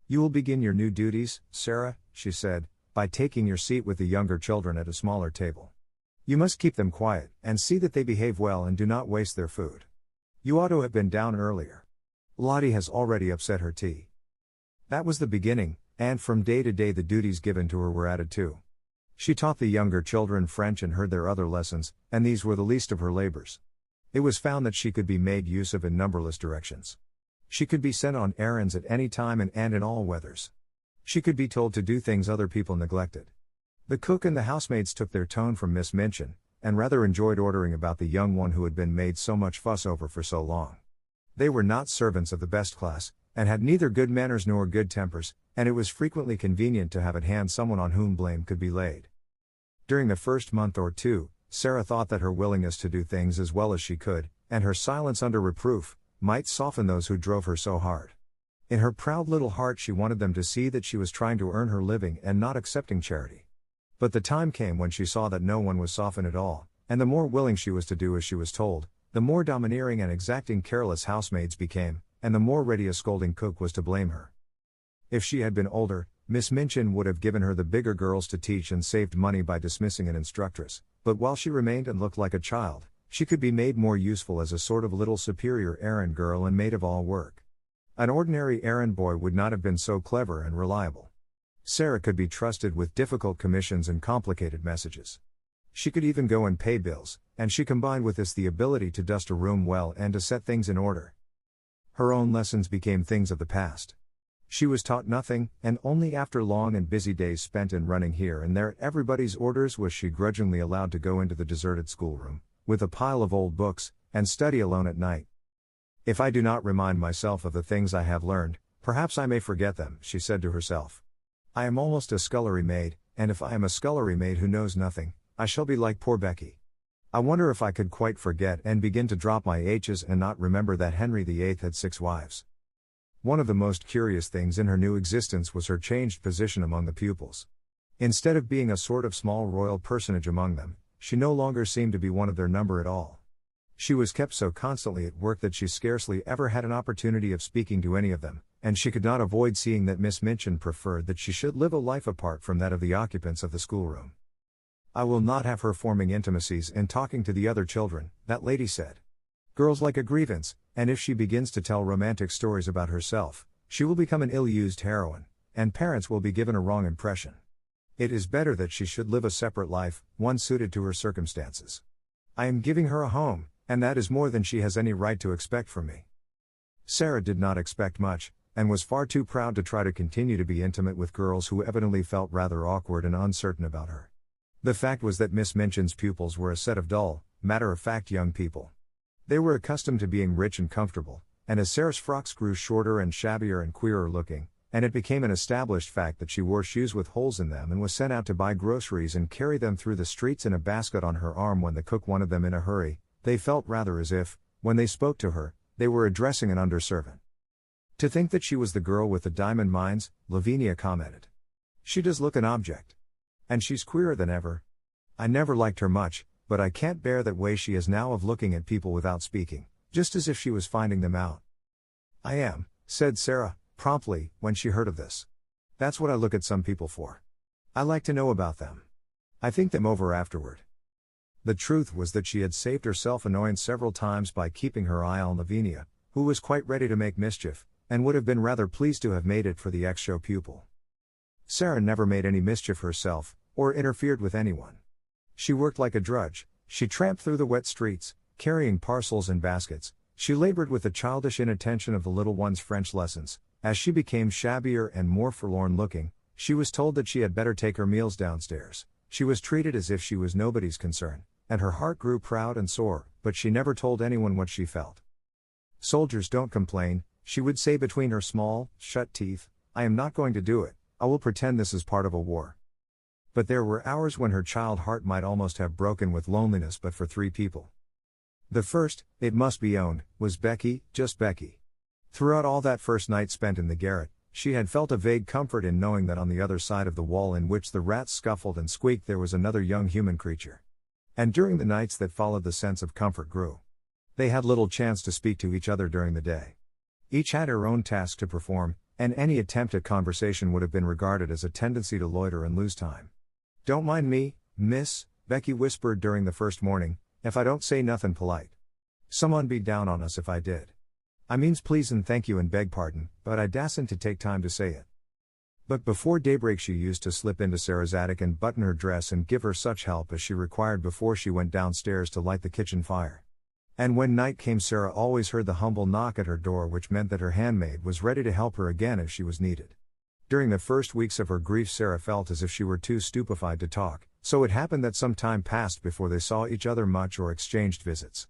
"You will begin your new duties, Sarah," she said, by taking your seat with the younger children at a smaller table. You must keep them quiet, and see that they behave well and do not waste their food. You ought to have been down earlier. Lottie has already upset her tea. That was the beginning, and from day to day the duties given to her were added to. She taught the younger children French and heard their other lessons, and these were the least of her labors. It was found that she could be made use of in numberless directions. She could be sent on errands at any time and in all weathers. She could be told to do things other people neglected. The cook and the housemaids took their tone from Miss Minchin, and rather enjoyed ordering about the young one who had been made so much fuss over for so long. They were not servants of the best class, and had neither good manners nor good tempers, and it was frequently convenient to have at hand someone on whom blame could be laid. During the first month or two, Sarah thought that her willingness to do things as well as she could, and her silence under reproof, might soften those who drove her so hard. In her proud little heart she wanted them to see that she was trying to earn her living and not accepting charity. But the time came when she saw that no one was softened at all, and the more willing she was to do as she was told, the more domineering and exacting careless housemaids became, and the more ready a scolding cook was to blame her. If she had been older, Miss Minchin would have given her the bigger girls to teach and saved money by dismissing an instructress, but while she remained and looked like a child, she could be made more useful as a sort of little superior errand girl and maid of all work. An ordinary errand boy would not have been so clever and reliable. Sarah could be trusted with difficult commissions and complicated messages. She could even go and pay bills, and she combined with this the ability to dust a room well and to set things in order. Her own lessons became things of the past. She was taught nothing, and only after long and busy days spent in running here and there at everybody's orders was she grudgingly allowed to go into the deserted schoolroom, with a pile of old books, and study alone at night. If I do not remind myself of the things I have learned, perhaps I may forget them, she said to herself. I am almost a scullery maid, and if I am a scullery maid who knows nothing, I shall be like poor Becky. I wonder if I could quite forget and begin to drop my H's and not remember that Henry VIII had 6 wives. One of the most curious things in her new existence was her changed position among the pupils. Instead of being a sort of small royal personage among them, she no longer seemed to be one of their number at all. She was kept so constantly at work that she scarcely ever had an opportunity of speaking to any of them, and she could not avoid seeing that Miss Minchin preferred that she should live a life apart from that of the occupants of the schoolroom. I will not have her forming intimacies and talking to the other children, that lady said. Girls like a grievance, and if she begins to tell romantic stories about herself, she will become an ill-used heroine, and parents will be given a wrong impression. It is better that she should live a separate life, one suited to her circumstances. I am giving her a home, and that is more than she has any right to expect from me. Sarah did not expect much, and was far too proud to try to continue to be intimate with girls who evidently felt rather awkward and uncertain about her. The fact was that Miss Minchin's pupils were a set of dull, matter-of-fact young people. They were accustomed to being rich and comfortable, and as Sarah's frocks grew shorter and shabbier and queerer looking, and it became an established fact that she wore shoes with holes in them and was sent out to buy groceries and carry them through the streets in a basket on her arm when the cook wanted them in a hurry, they felt rather as if, when they spoke to her, they were addressing an underservant. To think that she was the girl with the diamond mines, Lavinia commented. She does look an object. And she's queerer than ever. I never liked her much, but I can't bear that way she is now of looking at people without speaking, just as if she was finding them out. I am, said Sarah, promptly, when she heard of this. That's what I look at some people for. I like to know about them. I think them over afterward. The truth was that she had saved herself annoyance several times by keeping her eye on Lavinia, who was quite ready to make mischief, and would have been rather pleased to have made it for the ex-show pupil. Sarah never made any mischief herself, or interfered with anyone. She worked like a drudge, she tramped through the wet streets, carrying parcels and baskets, she labored with the childish inattention of the little one's French lessons. As she became shabbier and more forlorn looking, she was told that she had better take her meals downstairs. She was treated as if she was nobody's concern, and her heart grew proud and sore, but she never told anyone what she felt. Soldiers don't complain, she would say between her small, shut teeth. I am not going to do it, I will pretend this is part of a war. But there were hours when her child heart might almost have broken with loneliness but for 3 people. The first, it must be owned, was Becky, just Becky. Throughout all that first night spent in the garret, she had felt a vague comfort in knowing that on the other side of the wall in which the rats scuffled and squeaked there was another young human creature. And during the nights that followed the sense of comfort grew. They had little chance to speak to each other during the day. Each had her own task to perform, and any attempt at conversation would have been regarded as a tendency to loiter and lose time. "Don't mind me, miss," Becky whispered during the first morning, "if I don't say nothin' polite. Someone be down on us if I did. I means please and thank you and beg pardon, but I dasn't to take time to say it." But before daybreak she used to slip into Sarah's attic and button her dress and give her such help as she required before she went downstairs to light the kitchen fire. And when night came Sarah always heard the humble knock at her door, which meant that her handmaid was ready to help her again if she was needed. During the first weeks of her grief Sarah felt as if she were too stupefied to talk, so it happened that some time passed before they saw each other much or exchanged visits.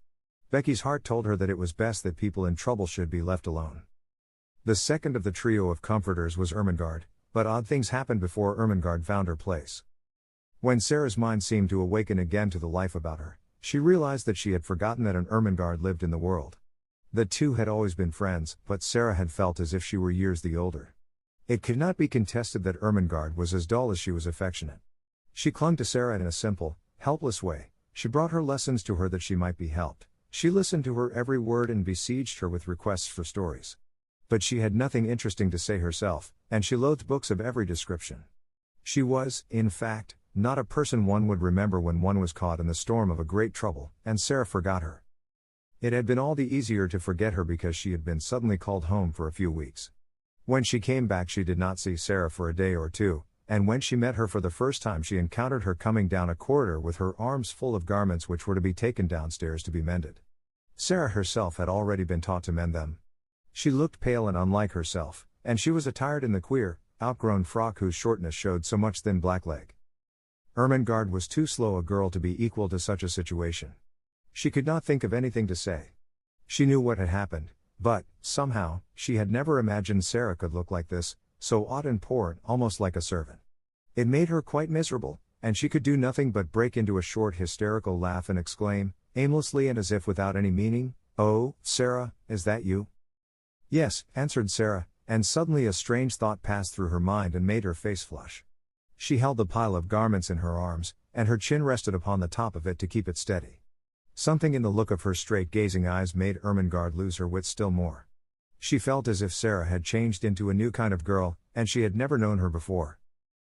Becky's heart told her that it was best that people in trouble should be left alone. The second of the trio of comforters was Ermengarde, but odd things happened before Ermengarde found her place. When Sarah's mind seemed to awaken again to the life about her, she realized that she had forgotten that an Ermengarde lived in the world. The two had always been friends, but Sarah had felt as if she were years the older. It could not be contested that Ermengarde was as dull as she was affectionate. She clung to Sarah in a simple, helpless way. She brought her lessons to her that she might be helped. She listened to her every word and besieged her with requests for stories. But she had nothing interesting to say herself, and she loathed books of every description. She was, in fact, not a person one would remember when one was caught in the storm of a great trouble, and Sarah forgot her. It had been all the easier to forget her because she had been suddenly called home for a few weeks. When she came back she did not see Sarah for a day or two, and when she met her for the first time she encountered her coming down a corridor with her arms full of garments which were to be taken downstairs to be mended. Sarah herself had already been taught to mend them. She looked pale and unlike herself, and she was attired in the queer, outgrown frock whose shortness showed so much thin black leg. Ermengarde was too slow a girl to be equal to such a situation. She could not think of anything to say. She knew what had happened, but, somehow, she had never imagined Sarah could look like this, so odd and poor, almost like a servant. It made her quite miserable, and she could do nothing but break into a short hysterical laugh and exclaim, aimlessly and as if without any meaning, "Oh, Sarah, is that you?" "Yes," answered Sarah, and suddenly a strange thought passed through her mind and made her face flush. She held the pile of garments in her arms, and her chin rested upon the top of it to keep it steady. Something in the look of her straight-gazing eyes made Ermengarde lose her wits still more. She felt as if Sarah had changed into a new kind of girl, and she had never known her before.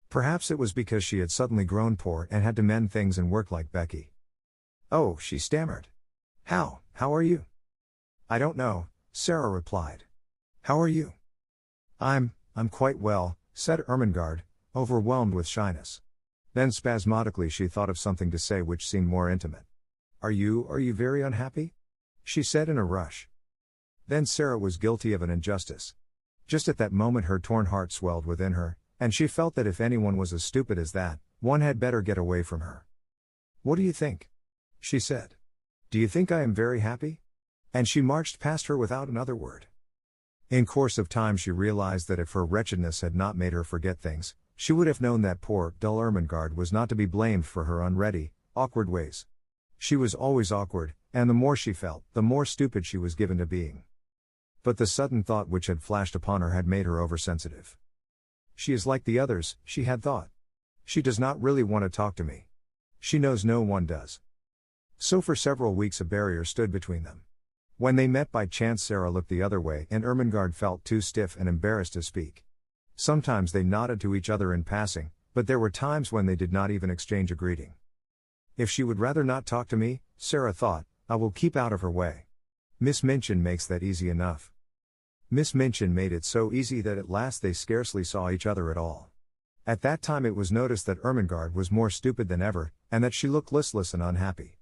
Perhaps it was because she had suddenly grown poor and had to mend things and work like Becky. "Oh," she stammered. How are you?" "I don't know," Sarah replied. "How are you?" I'm quite well," said Ermengarde, overwhelmed with shyness. Then spasmodically she thought of something to say which seemed more intimate. Are you very unhappy?" she said in a rush. Then Sarah was guilty of an injustice. Just at that moment her torn heart swelled within her, and she felt that if anyone was as stupid as that, one had better get away from her. "What do you think?" she said. "Do you think I am very happy?" And she marched past her without another word. In course of time she realized that if her wretchedness had not made her forget things, she would have known that poor, dull Ermengarde was not to be blamed for her unready, awkward ways. She was always awkward, and the more she felt, the more stupid she was given to being. But the sudden thought which had flashed upon her had made her oversensitive. She is like the others, she had thought. She does not really want to talk to me. She knows no one does. So for several weeks a barrier stood between them. When they met by chance Sarah looked the other way and Ermengarde felt too stiff and embarrassed to speak. Sometimes they nodded to each other in passing, but there were times when they did not even exchange a greeting. If she would rather not talk to me, Sarah thought, I will keep out of her way. Miss Minchin makes that easy enough. Miss Minchin made it so easy that at last they scarcely saw each other at all. At that time it was noticed that Ermengarde was more stupid than ever, and that she looked listless and unhappy.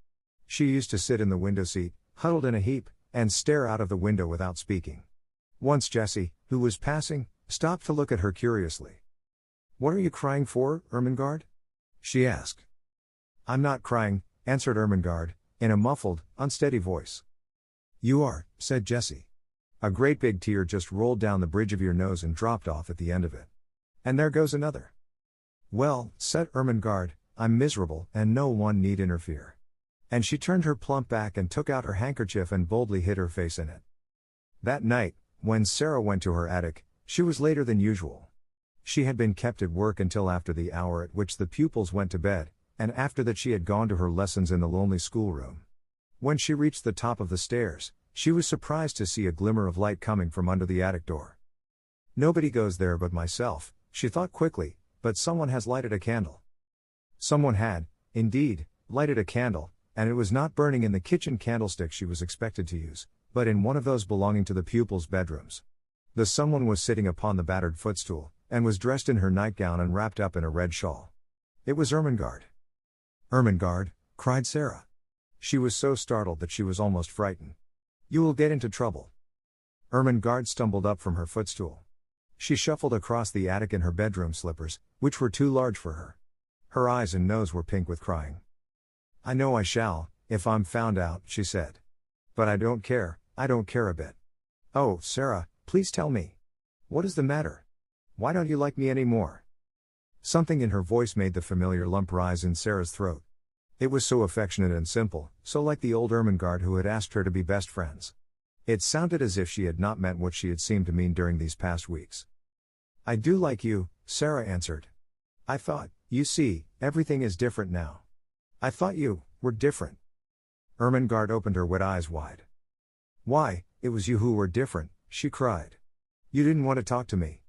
She used to sit in the window seat, huddled in a heap, and stare out of the window without speaking. Once Jessie, who was passing, stopped to look at her curiously. What are you crying for, Ermengarde? She asked. I'm not crying, answered Ermengarde, in a muffled, unsteady voice. You are, said Jessie. A great big tear just rolled down the bridge of your nose and dropped off at the end of it. And there goes another. Well, said Ermengarde, I'm miserable, and no one need interfere. And she turned her plump back and took out her handkerchief and boldly hid her face in it. That night, when Sarah went to her attic, she was later than usual. She had been kept at work until after the hour at which the pupils went to bed, and after that she had gone to her lessons in the lonely schoolroom. When she reached the top of the stairs, she was surprised to see a glimmer of light coming from under the attic door. Nobody goes there but myself, she thought quickly, but someone has lighted a candle. Someone had, indeed, lighted a candle, and it was not burning in the kitchen candlestick she was expected to use, but in one of those belonging to the pupils' bedrooms. The someone was sitting upon the battered footstool, and was dressed in her nightgown and wrapped up in a red shawl. It was Ermengarde. "Ermengarde," cried Sarah. She was so startled that she was almost frightened. "You will get into trouble." Ermengarde stumbled up from her footstool. She shuffled across the attic in her bedroom slippers, which were too large for her. Her eyes and nose were pink with crying. "I know I shall, if I'm found out," she said. "But I don't care a bit. Oh, Sarah, please tell me. What is the matter? Why don't you like me any more?" Something in her voice made the familiar lump rise in Sarah's throat. It was so affectionate and simple, so like the old Ermengarde who had asked her to be best friends. It sounded as if she had not meant what she had seemed to mean during these past weeks. "I do like you," Sarah answered. "I thought, you see, everything is different now. I thought you were different." Ermengarde opened her wet eyes wide. "Why, it was you who were different," she cried. "You didn't want to talk to me.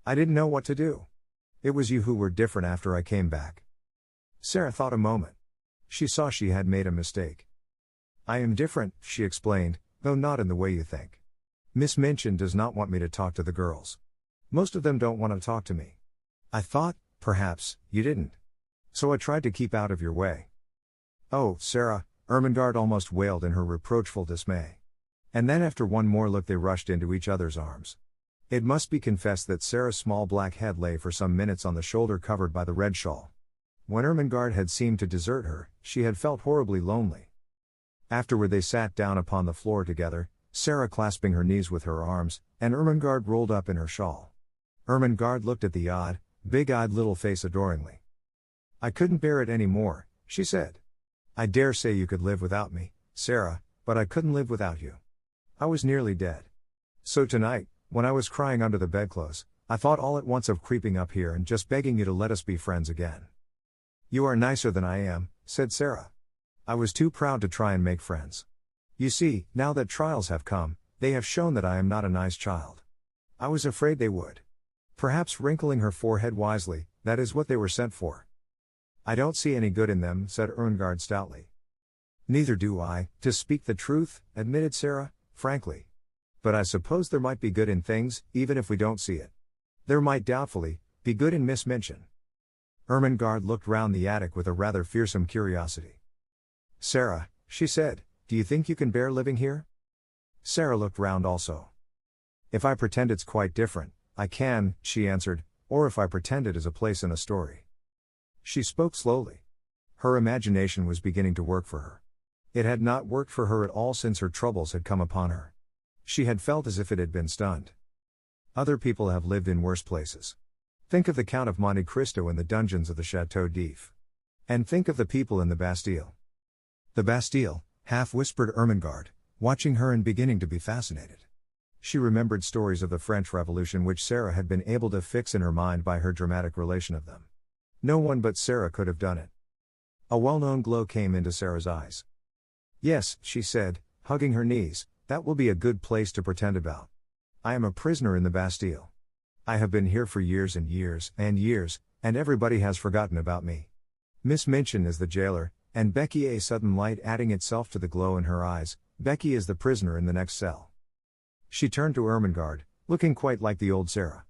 I didn't know what to do. It was you who were different after I came back." Sarah thought a moment. She saw she had made a mistake. "I am different," she explained, "though not in the way you think. Miss Minchin does not want me to talk to the girls. Most of them don't want to talk to me. I thought, perhaps, you didn't. So I tried to keep out of your way." "Oh, Sarah," Ermengarde almost wailed in her reproachful dismay. And then after one more look they rushed into each other's arms. It must be confessed that Sarah's small black head lay for some minutes on the shoulder covered by the red shawl. When Ermengarde had seemed to desert her, she had felt horribly lonely. Afterward they sat down upon the floor together, Sarah clasping her knees with her arms, and Ermengarde rolled up in her shawl. Ermengarde looked at the odd, big-eyed little face adoringly. "I couldn't bear it any more," she said. "I dare say you could live without me, Sarah, but I couldn't live without you. I was nearly dead. So tonight, when I was crying under the bedclothes, I thought all at once of creeping up here and just begging you to let us be friends again." "You are nicer than I am," said Sarah. "I was too proud to try and make friends. You see, now that trials have come, they have shown that I am not a nice child. I was afraid they would." Perhaps wrinkling her forehead wisely, "That is what they were sent for." "I don't see any good in them," said Ermengarde stoutly. "Neither do I, to speak the truth," admitted Sarah, frankly. "But I suppose there might be good in things, even if we don't see it. There might doubtfully be good in Miss Minchin." Ermengarde looked round the attic with a rather fearsome curiosity. "Sarah," she said, "do you think you can bear living here?" Sarah looked round also. "If I pretend it's quite different, I can," she answered, "or if I pretend it is a place in a story." She spoke slowly. Her imagination was beginning to work for her. It had not worked for her at all since her troubles had come upon her. She had felt as if it had been stunned. Other people have lived in worse places. Think of the Count of Monte Cristo in the dungeons of the Château d'If. And think of the people in the Bastille. "The Bastille," half-whispered Ermengarde, watching her and beginning to be fascinated. She remembered stories of the French Revolution which Sarah had been able to fix in her mind by her dramatic relation of them. No one but Sarah could have done it. A well-known glow came into Sarah's eyes. "Yes," she said, hugging her knees, "that will be a good place to pretend about. I am a prisoner in the Bastille. I have been here for years and years and years, and everybody has forgotten about me. Miss Minchin is the jailer, and Becky," a sudden light adding itself to the glow in her eyes, "Becky is the prisoner in the next cell." She turned to Ermengarde, looking quite like the old Sarah.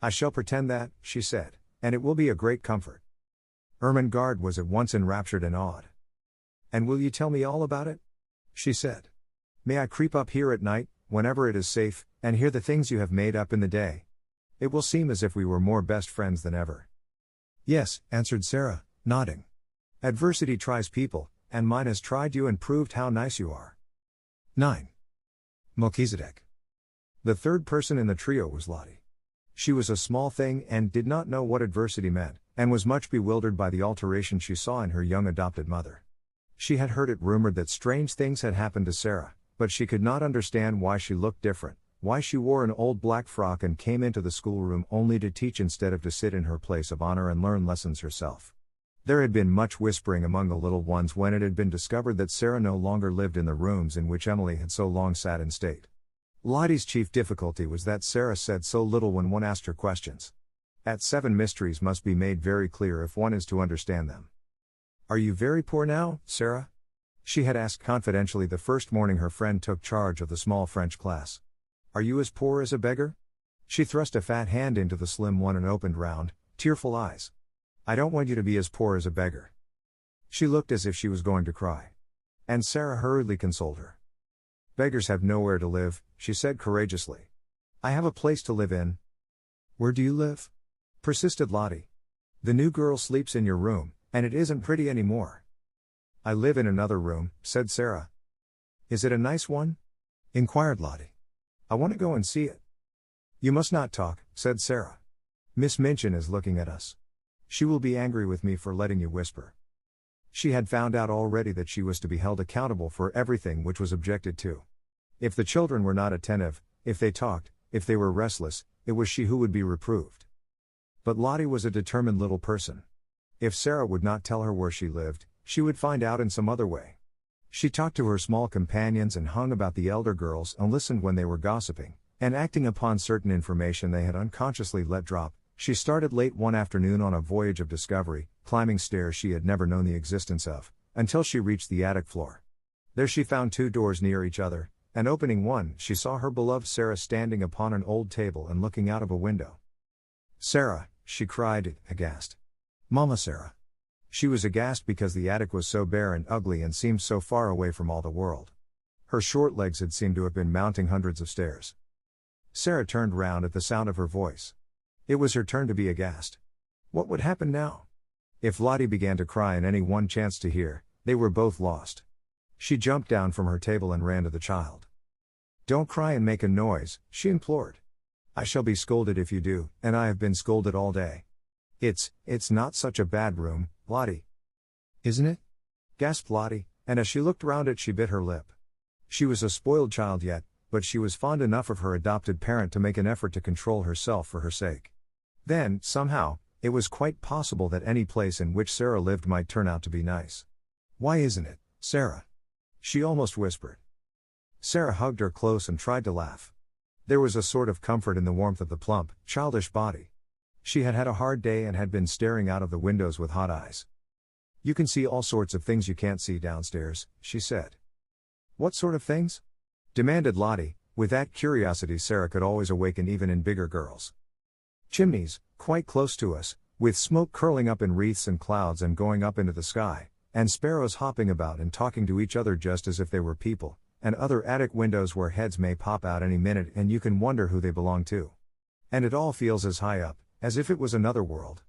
"I shall pretend that," she said, "and it will be a great comfort." Ermengarde was at once enraptured and awed. "And will you tell me all about it?" she said. "May I creep up here at night, whenever it is safe, and hear the things you have made up in the day? It will seem as if we were more best friends than ever." "Yes," answered Sarah, nodding. "Adversity tries people, and mine has tried you and proved how nice you are." 9. Melchizedek. The third person in the trio was Lottie. She was a small thing and did not know what adversity meant, and was much bewildered by the alteration she saw in her young adopted mother. She had heard it rumored that strange things had happened to Sarah, but she could not understand why she looked different, why she wore an old black frock and came into the schoolroom only to teach instead of to sit in her place of honor and learn lessons herself. There had been much whispering among the little ones when it had been discovered that Sarah no longer lived in the rooms in which Emily had so long sat in state. Lottie's chief difficulty was that Sarah said so little when one asked her questions. At 7, mysteries must be made very clear if one is to understand them. "Are you very poor now, Sarah?" she had asked confidentially the first morning her friend took charge of the small French class. "Are you as poor as a beggar?" She thrust a fat hand into the slim one and opened round, tearful eyes. "I don't want you to be as poor as a beggar." She looked as if she was going to cry. And Sarah hurriedly consoled her. "Beggars have nowhere to live," she said courageously. "I have a place to live in." "Where do you live?" persisted Lottie. "The new girl sleeps in your room, and it isn't pretty anymore." "I live in another room," said Sarah. "Is it a nice one?" inquired Lottie. "I want to go and see it." "You must not talk," said Sarah. "Miss Minchin is looking at us. She will be angry with me for letting you whisper." She had found out already that she was to be held accountable for everything which was objected to. If the children were not attentive, if they talked, if they were restless, it was she who would be reproved. But Lottie was a determined little person. If Sarah would not tell her where she lived, she would find out in some other way. She talked to her small companions and hung about the elder girls and listened when they were gossiping, and acting upon certain information they had unconsciously let drop. She started late one afternoon on a voyage of discovery, climbing stairs she had never known the existence of, until she reached the attic floor. There she found 2 doors near each other, and opening one, she saw her beloved Sarah standing upon an old table and looking out of a window. "Sarah," she cried, aghast. "Mama Sarah." She was aghast because the attic was so bare and ugly and seemed so far away from all the world. Her short legs had seemed to have been mounting hundreds of stairs. Sarah turned round at the sound of her voice. It was her turn to be aghast. What would happen now? If Lottie began to cry and any one chanced to hear, they were both lost. She jumped down from her table and ran to the child. "Don't cry and make a noise," she implored. "I shall be scolded if you do, and I have been scolded all day. It's not such a bad room, Lottie." "Isn't it?" gasped Lottie, and as she looked round it she bit her lip. She was a spoiled child yet, but she was fond enough of her adopted parent to make an effort to control herself for her sake. Then, somehow, it was quite possible that any place in which Sarah lived might turn out to be nice. "Why isn't it, Sarah?" she almost whispered. Sarah hugged her close and tried to laugh. There was a sort of comfort in the warmth of the plump, childish body. She had had a hard day and had been staring out of the windows with hot eyes. "You can see all sorts of things you can't see downstairs," she said. "What sort of things?" demanded Lottie, with that curiosity Sarah could always awaken even in bigger girls. "Chimneys, quite close to us, with smoke curling up in wreaths and clouds and going up into the sky, and sparrows hopping about and talking to each other just as if they were people, and other attic windows where heads may pop out any minute and you can wonder who they belong to. And it all feels as high up, as if it was another world."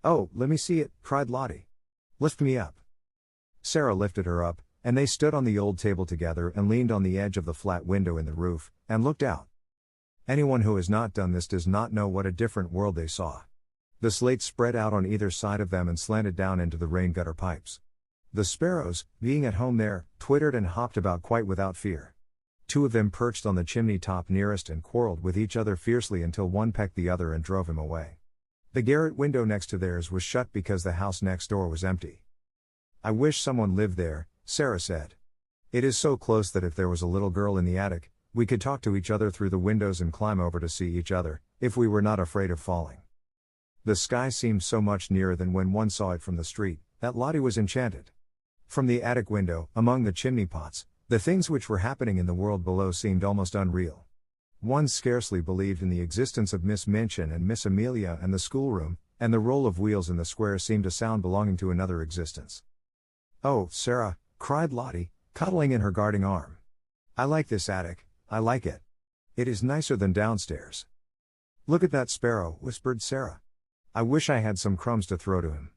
"Oh, let me see it," cried Lottie. "Lift me up." Sarah lifted her up, and they stood on the old table together and leaned on the edge of the flat window in the roof, and looked out. Anyone who has not done this does not know what a different world they saw. The slate spread out on either side of them and slanted down into the rain gutter pipes. The sparrows, being at home there, twittered and hopped about quite without fear. 2 of them perched on the chimney top nearest and quarreled with each other fiercely until one pecked the other and drove him away. The garret window next to theirs was shut because the house next door was empty. "I wish someone lived there," Sarah said. "It is so close that if there was a little girl in the attic, we could talk to each other through the windows and climb over to see each other, if we were not afraid of falling." The sky seemed so much nearer than when one saw it from the street, that Lottie was enchanted. From the attic window, among the chimney pots, the things which were happening in the world below seemed almost unreal. One scarcely believed in the existence of Miss Minchin and Miss Amelia and the schoolroom, and the roll of wheels in the square seemed a sound belonging to another existence. "Oh, Sarah," cried Lottie, cuddling in her guarding arm. "I like this attic, I like it. It is nicer than downstairs." "Look at that sparrow," whispered Sarah. "I wish I had some crumbs to throw to him."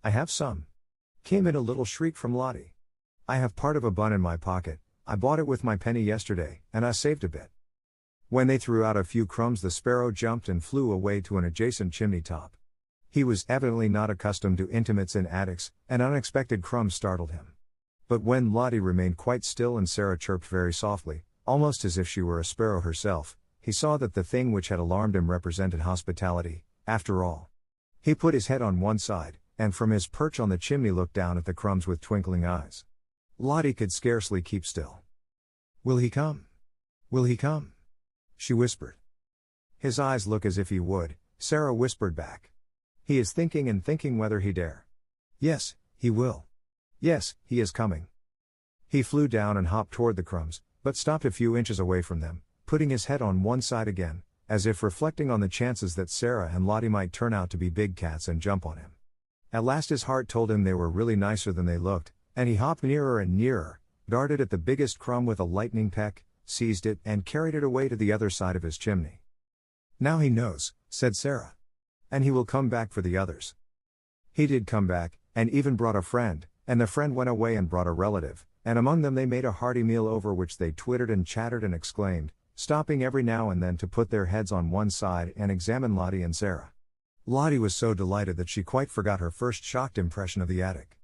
"I have some," came in a little shriek from Lottie. "I have part of a bun in my pocket, I bought it with my penny yesterday, and I saved a bit." When they threw out a few crumbs the sparrow jumped and flew away to an adjacent chimney top. He was evidently not accustomed to intimates in attics, and unexpected crumbs startled him. But when Lottie remained quite still and Sarah chirped very softly, almost as if she were a sparrow herself, he saw that the thing which had alarmed him represented hospitality, after all. He put his head on one side, and from his perch on the chimney looked down at the crumbs with twinkling eyes. Lottie could scarcely keep still. "Will he come?" Will he come? She whispered. His eyes look as if he would, Sarah whispered back. He is thinking and thinking whether he dare. Yes, he will. Yes, he is coming. He flew down and hopped toward the crumbs, but stopped a few inches away from them, putting his head on one side again, as if reflecting on the chances that Sarah and Lottie might turn out to be big cats and jump on him. At last his heart told him they were really nicer than they looked, and he hopped nearer and nearer, darted at the biggest crumb with a lightning peck, seized it and carried it away to the other side of his chimney. Now he knows, said Sarah. And he will come back for the others. He did come back, and even brought a friend, and the friend went away and brought a relative, and among them they made a hearty meal over which they twittered and chattered and exclaimed, stopping every now and then to put their heads on one side and examine Lottie and Sarah. Lottie was so delighted that she quite forgot her first shocked impression of the attic.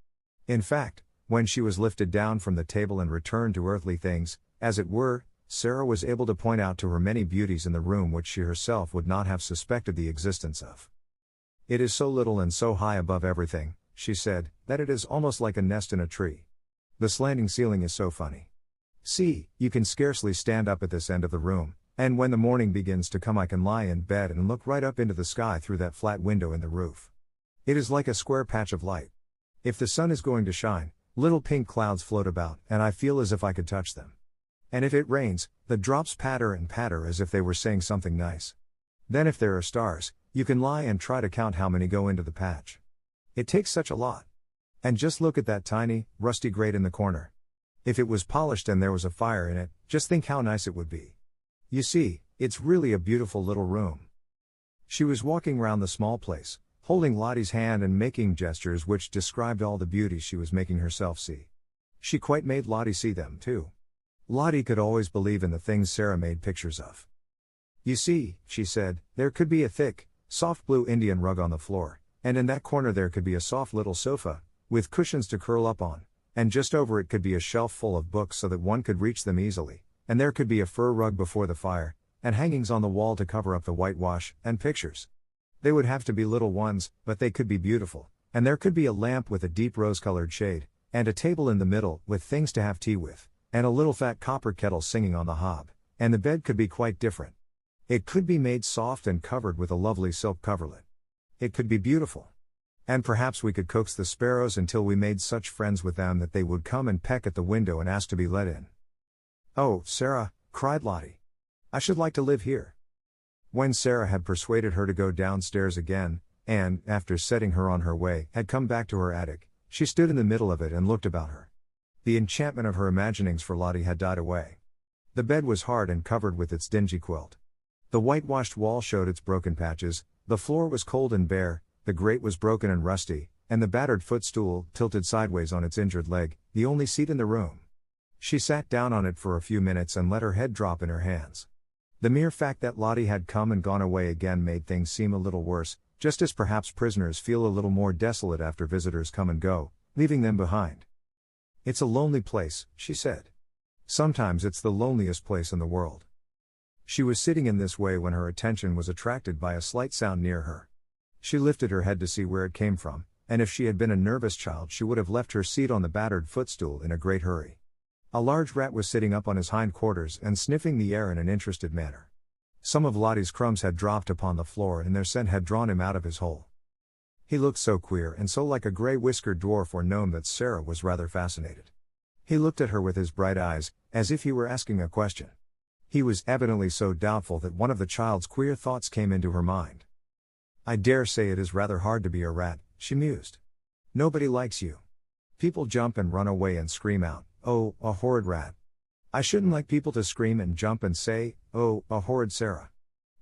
In fact, when she was lifted down from the table and returned to earthly things, as it were, Sarah was able to point out to her many beauties in the room which she herself would not have suspected the existence of. It is so little and so high above everything, she said, that it is almost like a nest in a tree. The slanting ceiling is so funny. See, you can scarcely stand up at this end of the room, and when the morning begins to come I can lie in bed and look right up into the sky through that flat window in the roof. It is like a square patch of light. If the sun is going to shine, little pink clouds float about, and I feel as if I could touch them. And if it rains, the drops patter and patter as if they were saying something nice. Then if there are stars, you can lie and try to count how many go into the patch. It takes such a lot. And just look at that tiny, rusty grate in the corner. If it was polished and there was a fire in it, just think how nice it would be. You see, it's really a beautiful little room. She was walking round the small place, holding Lottie's hand and making gestures which described all the beauties she was making herself see. She quite made Lottie see them, too. Lottie could always believe in the things Sarah made pictures of. You see, she said, there could be a thick, soft blue Indian rug on the floor, and in that corner there could be a soft little sofa, with cushions to curl up on, and just over it could be a shelf full of books so that one could reach them easily, and there could be a fur rug before the fire, and hangings on the wall to cover up the whitewash, and pictures. They would have to be little ones, but they could be beautiful, and there could be a lamp with a deep rose-colored shade, and a table in the middle with things to have tea with, and a little fat copper kettle singing on the hob, and the bed could be quite different. It could be made soft and covered with a lovely silk coverlet. It could be beautiful. And perhaps we could coax the sparrows until we made such friends with them that they would come and peck at the window and ask to be let in. Oh, Sarah, cried Lottie. I should like to live here. When Sarah had persuaded her to go downstairs again, and, after setting her on her way, had come back to her attic, she stood in the middle of it and looked about her. The enchantment of her imaginings for Lottie had died away. The bed was hard and covered with its dingy quilt. The whitewashed wall showed its broken patches, the floor was cold and bare, the grate was broken and rusty, and the battered footstool tilted sideways on its injured leg, the only seat in the room. She sat down on it for a few minutes and let her head drop in her hands. The mere fact that Lottie had come and gone away again made things seem a little worse, just as perhaps prisoners feel a little more desolate after visitors come and go, leaving them behind. It's a lonely place, she said. Sometimes it's the loneliest place in the world. She was sitting in this way when her attention was attracted by a slight sound near her. She lifted her head to see where it came from, and if she had been a nervous child she would have left her seat on the battered footstool in a great hurry. A large rat was sitting up on his hind quarters and sniffing the air in an interested manner. Some of Lottie's crumbs had dropped upon the floor and their scent had drawn him out of his hole. He looked so queer and so like a grey-whiskered dwarf or gnome that Sarah was rather fascinated. He looked at her with his bright eyes, as if he were asking a question. He was evidently so doubtful that one of the child's queer thoughts came into her mind. I dare say it is rather hard to be a rat, she mused. Nobody likes you. People jump and run away and scream out, oh, a horrid rat. I shouldn't like people to scream and jump and say, oh, a horrid Sarah.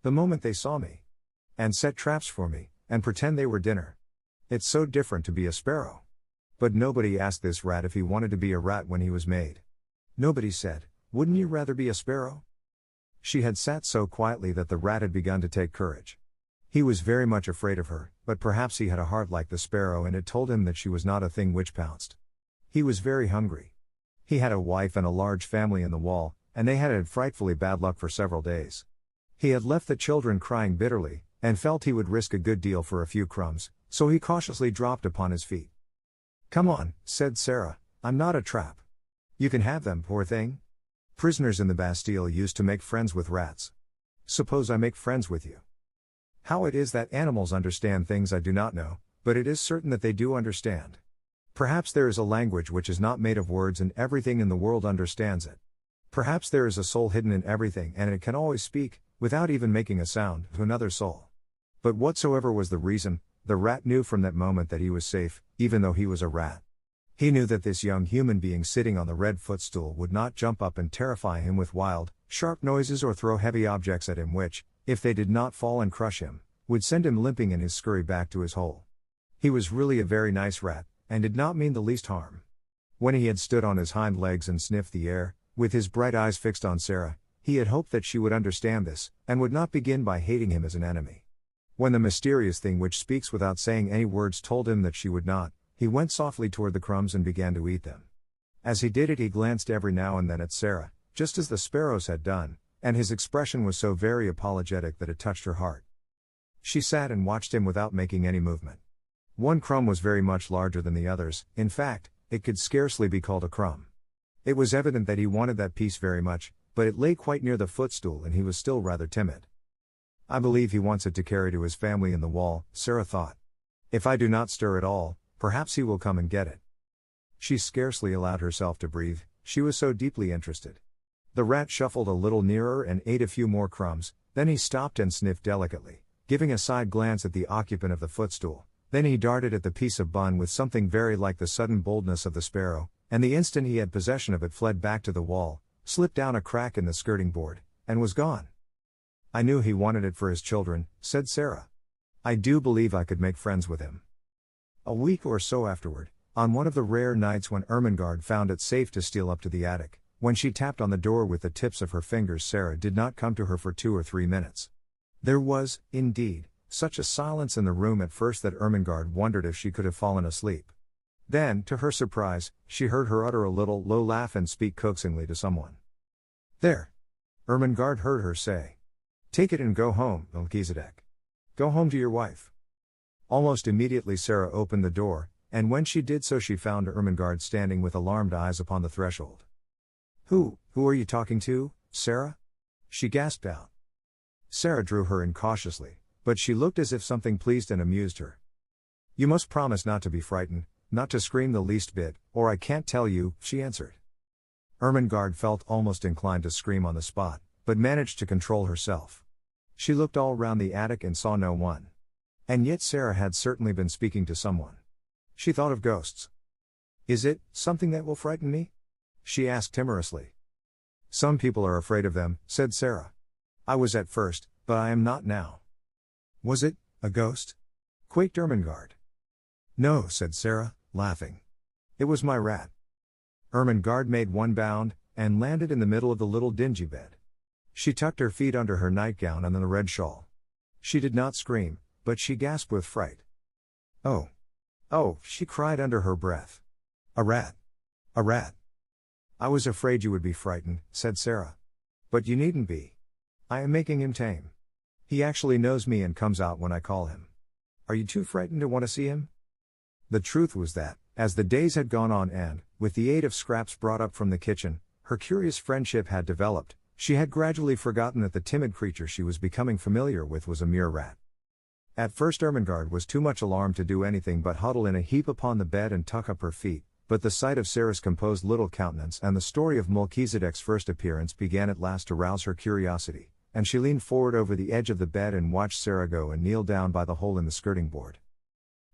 The moment they saw me. And set traps for me, and pretend they were dinner. It's so different to be a sparrow. But nobody asked this rat if he wanted to be a rat when he was made. Nobody said, wouldn't you rather be a sparrow? She had sat so quietly that the rat had begun to take courage. He was very much afraid of her, but perhaps he had a heart like the sparrow and it told him that she was not a thing which pounced. He was very hungry. He had a wife and a large family in the wall, and they had had frightfully bad luck for several days. He had left the children crying bitterly, and felt he would risk a good deal for a few crumbs, so he cautiously dropped upon his feet. Come on, said Sarah, I'm not a trap. You can have them, poor thing. Prisoners in the Bastille used to make friends with rats. Suppose I make friends with you. How it is that animals understand things I do not know, but it is certain that they do understand. Perhaps there is a language which is not made of words and everything in the world understands it. Perhaps there is a soul hidden in everything and it can always speak, without even making a sound, to another soul. But whatsoever was the reason, the rat knew from that moment that he was safe, even though he was a rat. He knew that this young human being sitting on the red footstool would not jump up and terrify him with wild, sharp noises or throw heavy objects at him which, if they did not fall and crush him, would send him limping in his scurry back to his hole. He was really a very nice rat, and did not mean the least harm. When he had stood on his hind legs and sniffed the air, with his bright eyes fixed on Sarah, he had hoped that she would understand this, and would not begin by hating him as an enemy. When the mysterious thing which speaks without saying any words told him that she would not, he went softly toward the crumbs and began to eat them. As he did it, he glanced every now and then at Sarah, just as the sparrows had done, and his expression was so very apologetic that it touched her heart. She sat and watched him without making any movement. One crumb was very much larger than the others, in fact, it could scarcely be called a crumb. It was evident that he wanted that piece very much, but it lay quite near the footstool and he was still rather timid. I believe he wants it to carry to his family in the wall, Sarah thought. If I do not stir at all, perhaps he will come and get it. She scarcely allowed herself to breathe, she was so deeply interested. The rat shuffled a little nearer and ate a few more crumbs, then he stopped and sniffed delicately, giving a side glance at the occupant of the footstool. Then he darted at the piece of bun with something very like the sudden boldness of the sparrow, and the instant he had possession of it fled back to the wall, slipped down a crack in the skirting board, and was gone. I knew he wanted it for his children, said Sarah. I do believe I could make friends with him. A week or so afterward, on one of the rare nights when Ermengarde found it safe to steal up to the attic, when she tapped on the door with the tips of her fingers, Sarah did not come to her for 2 or 3 minutes. There was, indeed, such a silence in the room at first that Ermengarde wondered if she could have fallen asleep. Then, to her surprise, she heard her utter a little low laugh and speak coaxingly to someone. There! Ermengarde heard her say. Take it and go home, Melchizedek. Go home to your wife. Almost immediately Sarah opened the door, and when she did so she found Ermengarde standing with alarmed eyes upon the threshold. Who are you talking to, Sarah? She gasped out. Sarah drew her in cautiously, but she looked as if something pleased and amused her. You must promise not to be frightened, not to scream the least bit, or I can't tell you, she answered. Ermengarde felt almost inclined to scream on the spot, but managed to control herself. She looked all round the attic and saw no one. And yet Sarah had certainly been speaking to someone. She thought of ghosts. Is it something that will frighten me? She asked timorously. Some people are afraid of them, said Sarah. I was at first, but I am not now. Was it a ghost? Quaked Ermengarde. No, said Sarah, laughing. It was my rat. Ermengarde made one bound, and landed in the middle of the little dingy bed. She tucked her feet under her nightgown and then the red shawl. She did not scream, but she gasped with fright. Oh! Oh! She cried under her breath. A rat! A rat! I was afraid you would be frightened, said Sarah. But you needn't be. I am making him tame. He actually knows me and comes out when I call him. Are you too frightened to want to see him? The truth was that, as the days had gone on and, with the aid of scraps brought up from the kitchen, her curious friendship had developed, she had gradually forgotten that the timid creature she was becoming familiar with was a mere rat. At first Ermengarde was too much alarmed to do anything but huddle in a heap upon the bed and tuck up her feet, but the sight of Sarah's composed little countenance and the story of Melchizedek's first appearance began at last to rouse her curiosity, and she leaned forward over the edge of the bed and watched Sarah go and kneel down by the hole in the skirting board.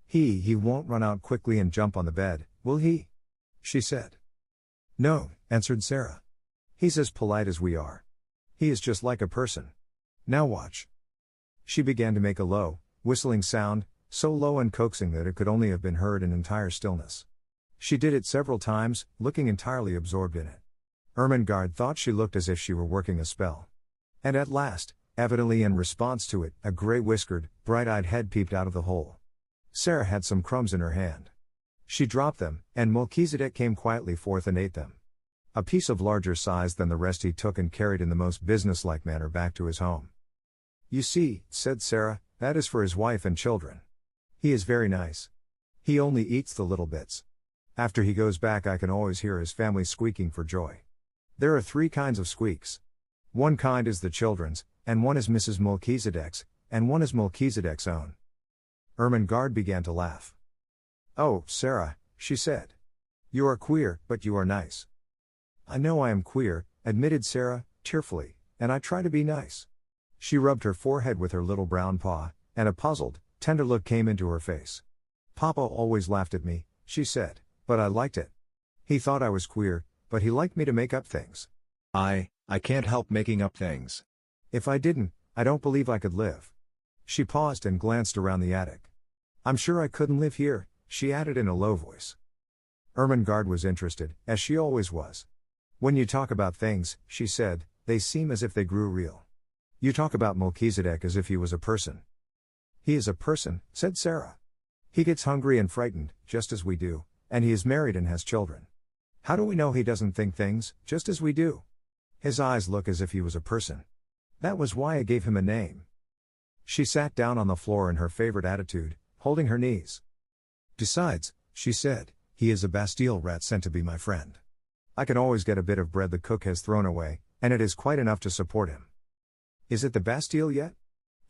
He won't run out quickly and jump on the bed, will he? She said. No, answered Sarah. He's as polite as we are. He is just like a person. Now watch. She began to make a low, whistling sound, so low and coaxing that it could only have been heard in entire stillness. She did it several times, looking entirely absorbed in it. Ermengarde thought she looked as if she were working a spell. And at last, evidently in response to it, a grey-whiskered, bright-eyed head peeped out of the hole. Sarah had some crumbs in her hand. She dropped them, and Melchizedek came quietly forth and ate them. A piece of larger size than the rest he took and carried in the most businesslike manner back to his home. You see, said Sarah, that is for his wife and children. He is very nice. He only eats the little bits. After he goes back I can always hear his family squeaking for joy. There are 3 kinds of squeaks. One kind is the children's, and one is Mrs. Melchizedek's, and one is Melchizedek's own. Ermengarde began to laugh. Oh, Sarah, she said. You are queer, but you are nice. I know I am queer, admitted Sarah, tearfully, and I try to be nice. She rubbed her forehead with her little brown paw, and a puzzled, tender look came into her face. Papa always laughed at me, she said, but I liked it. He thought I was queer, but he liked me to make up things. I can't help making up things. If I didn't, I don't believe I could live. She paused and glanced around the attic. I'm sure I couldn't live here, she added in a low voice. Ermengarde was interested, as she always was. When you talk about things, she said, they seem as if they grew real. You talk about Melchizedek as if he was a person. He is a person, said Sarah. He gets hungry and frightened, just as we do, and he is married and has children. How do we know he doesn't think things, just as we do? His eyes look as if he was a person. That was why I gave him a name. She sat down on the floor in her favorite attitude, holding her knees. Besides, she said, he is a Bastille rat sent to be my friend. I can always get a bit of bread the cook has thrown away, and it is quite enough to support him. Is it the Bastille yet?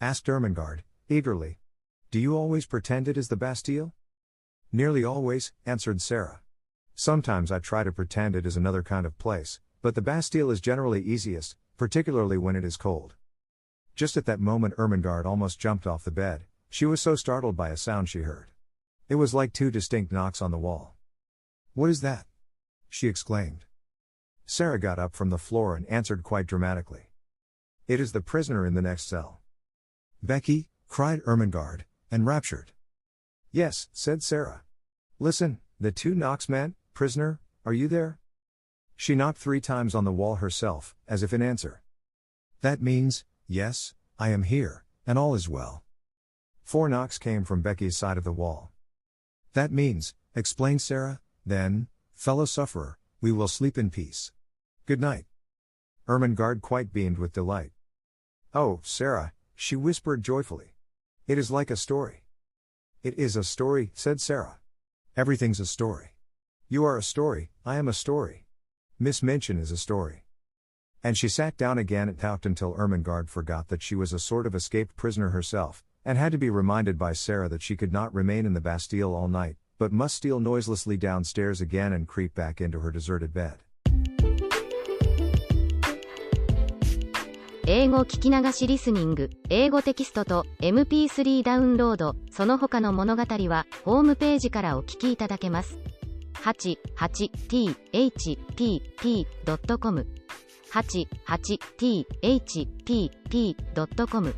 Asked Ermengarde, eagerly. Do you always pretend it is the Bastille? Nearly always, answered Sarah. Sometimes I try to pretend it is another kind of place, but the Bastille is generally easiest, particularly when it is cold. Just at that moment Ermengarde almost jumped off the bed, she was so startled by a sound she heard. It was like 2 distinct knocks on the wall. What is that? She exclaimed. Sarah got up from the floor and answered quite dramatically. It is the prisoner in the next cell. Becky, cried Ermengarde, enraptured. Yes, said Sarah. Listen, the 2 knocks meant, prisoner, are you there? She knocked 3 times on the wall herself, as if in answer. That means, yes, I am here, and all is well. 4 knocks came from Becky's side of the wall. That means, explained Sarah, then, fellow sufferer, we will sleep in peace. Good night. Ermengarde quite beamed with delight. Oh, Sarah, she whispered joyfully. It is like a story. It is a story, said Sarah. Everything's a story. You are a story, I am a story. Miss Minchin is a story. And she sat down again and talked until Ermengarde forgot that she was a sort of escaped prisoner herself, and had to be reminded by Sarah that she could not remain in the Bastille all night, but must steal noiselessly downstairs again and creep back into her deserted bed. 英語聞き流しリスニング、英語テキストと MP3 ダウンロード、その他の物語はホームページからお聞きいただけます。88thpp.com 88thpp.com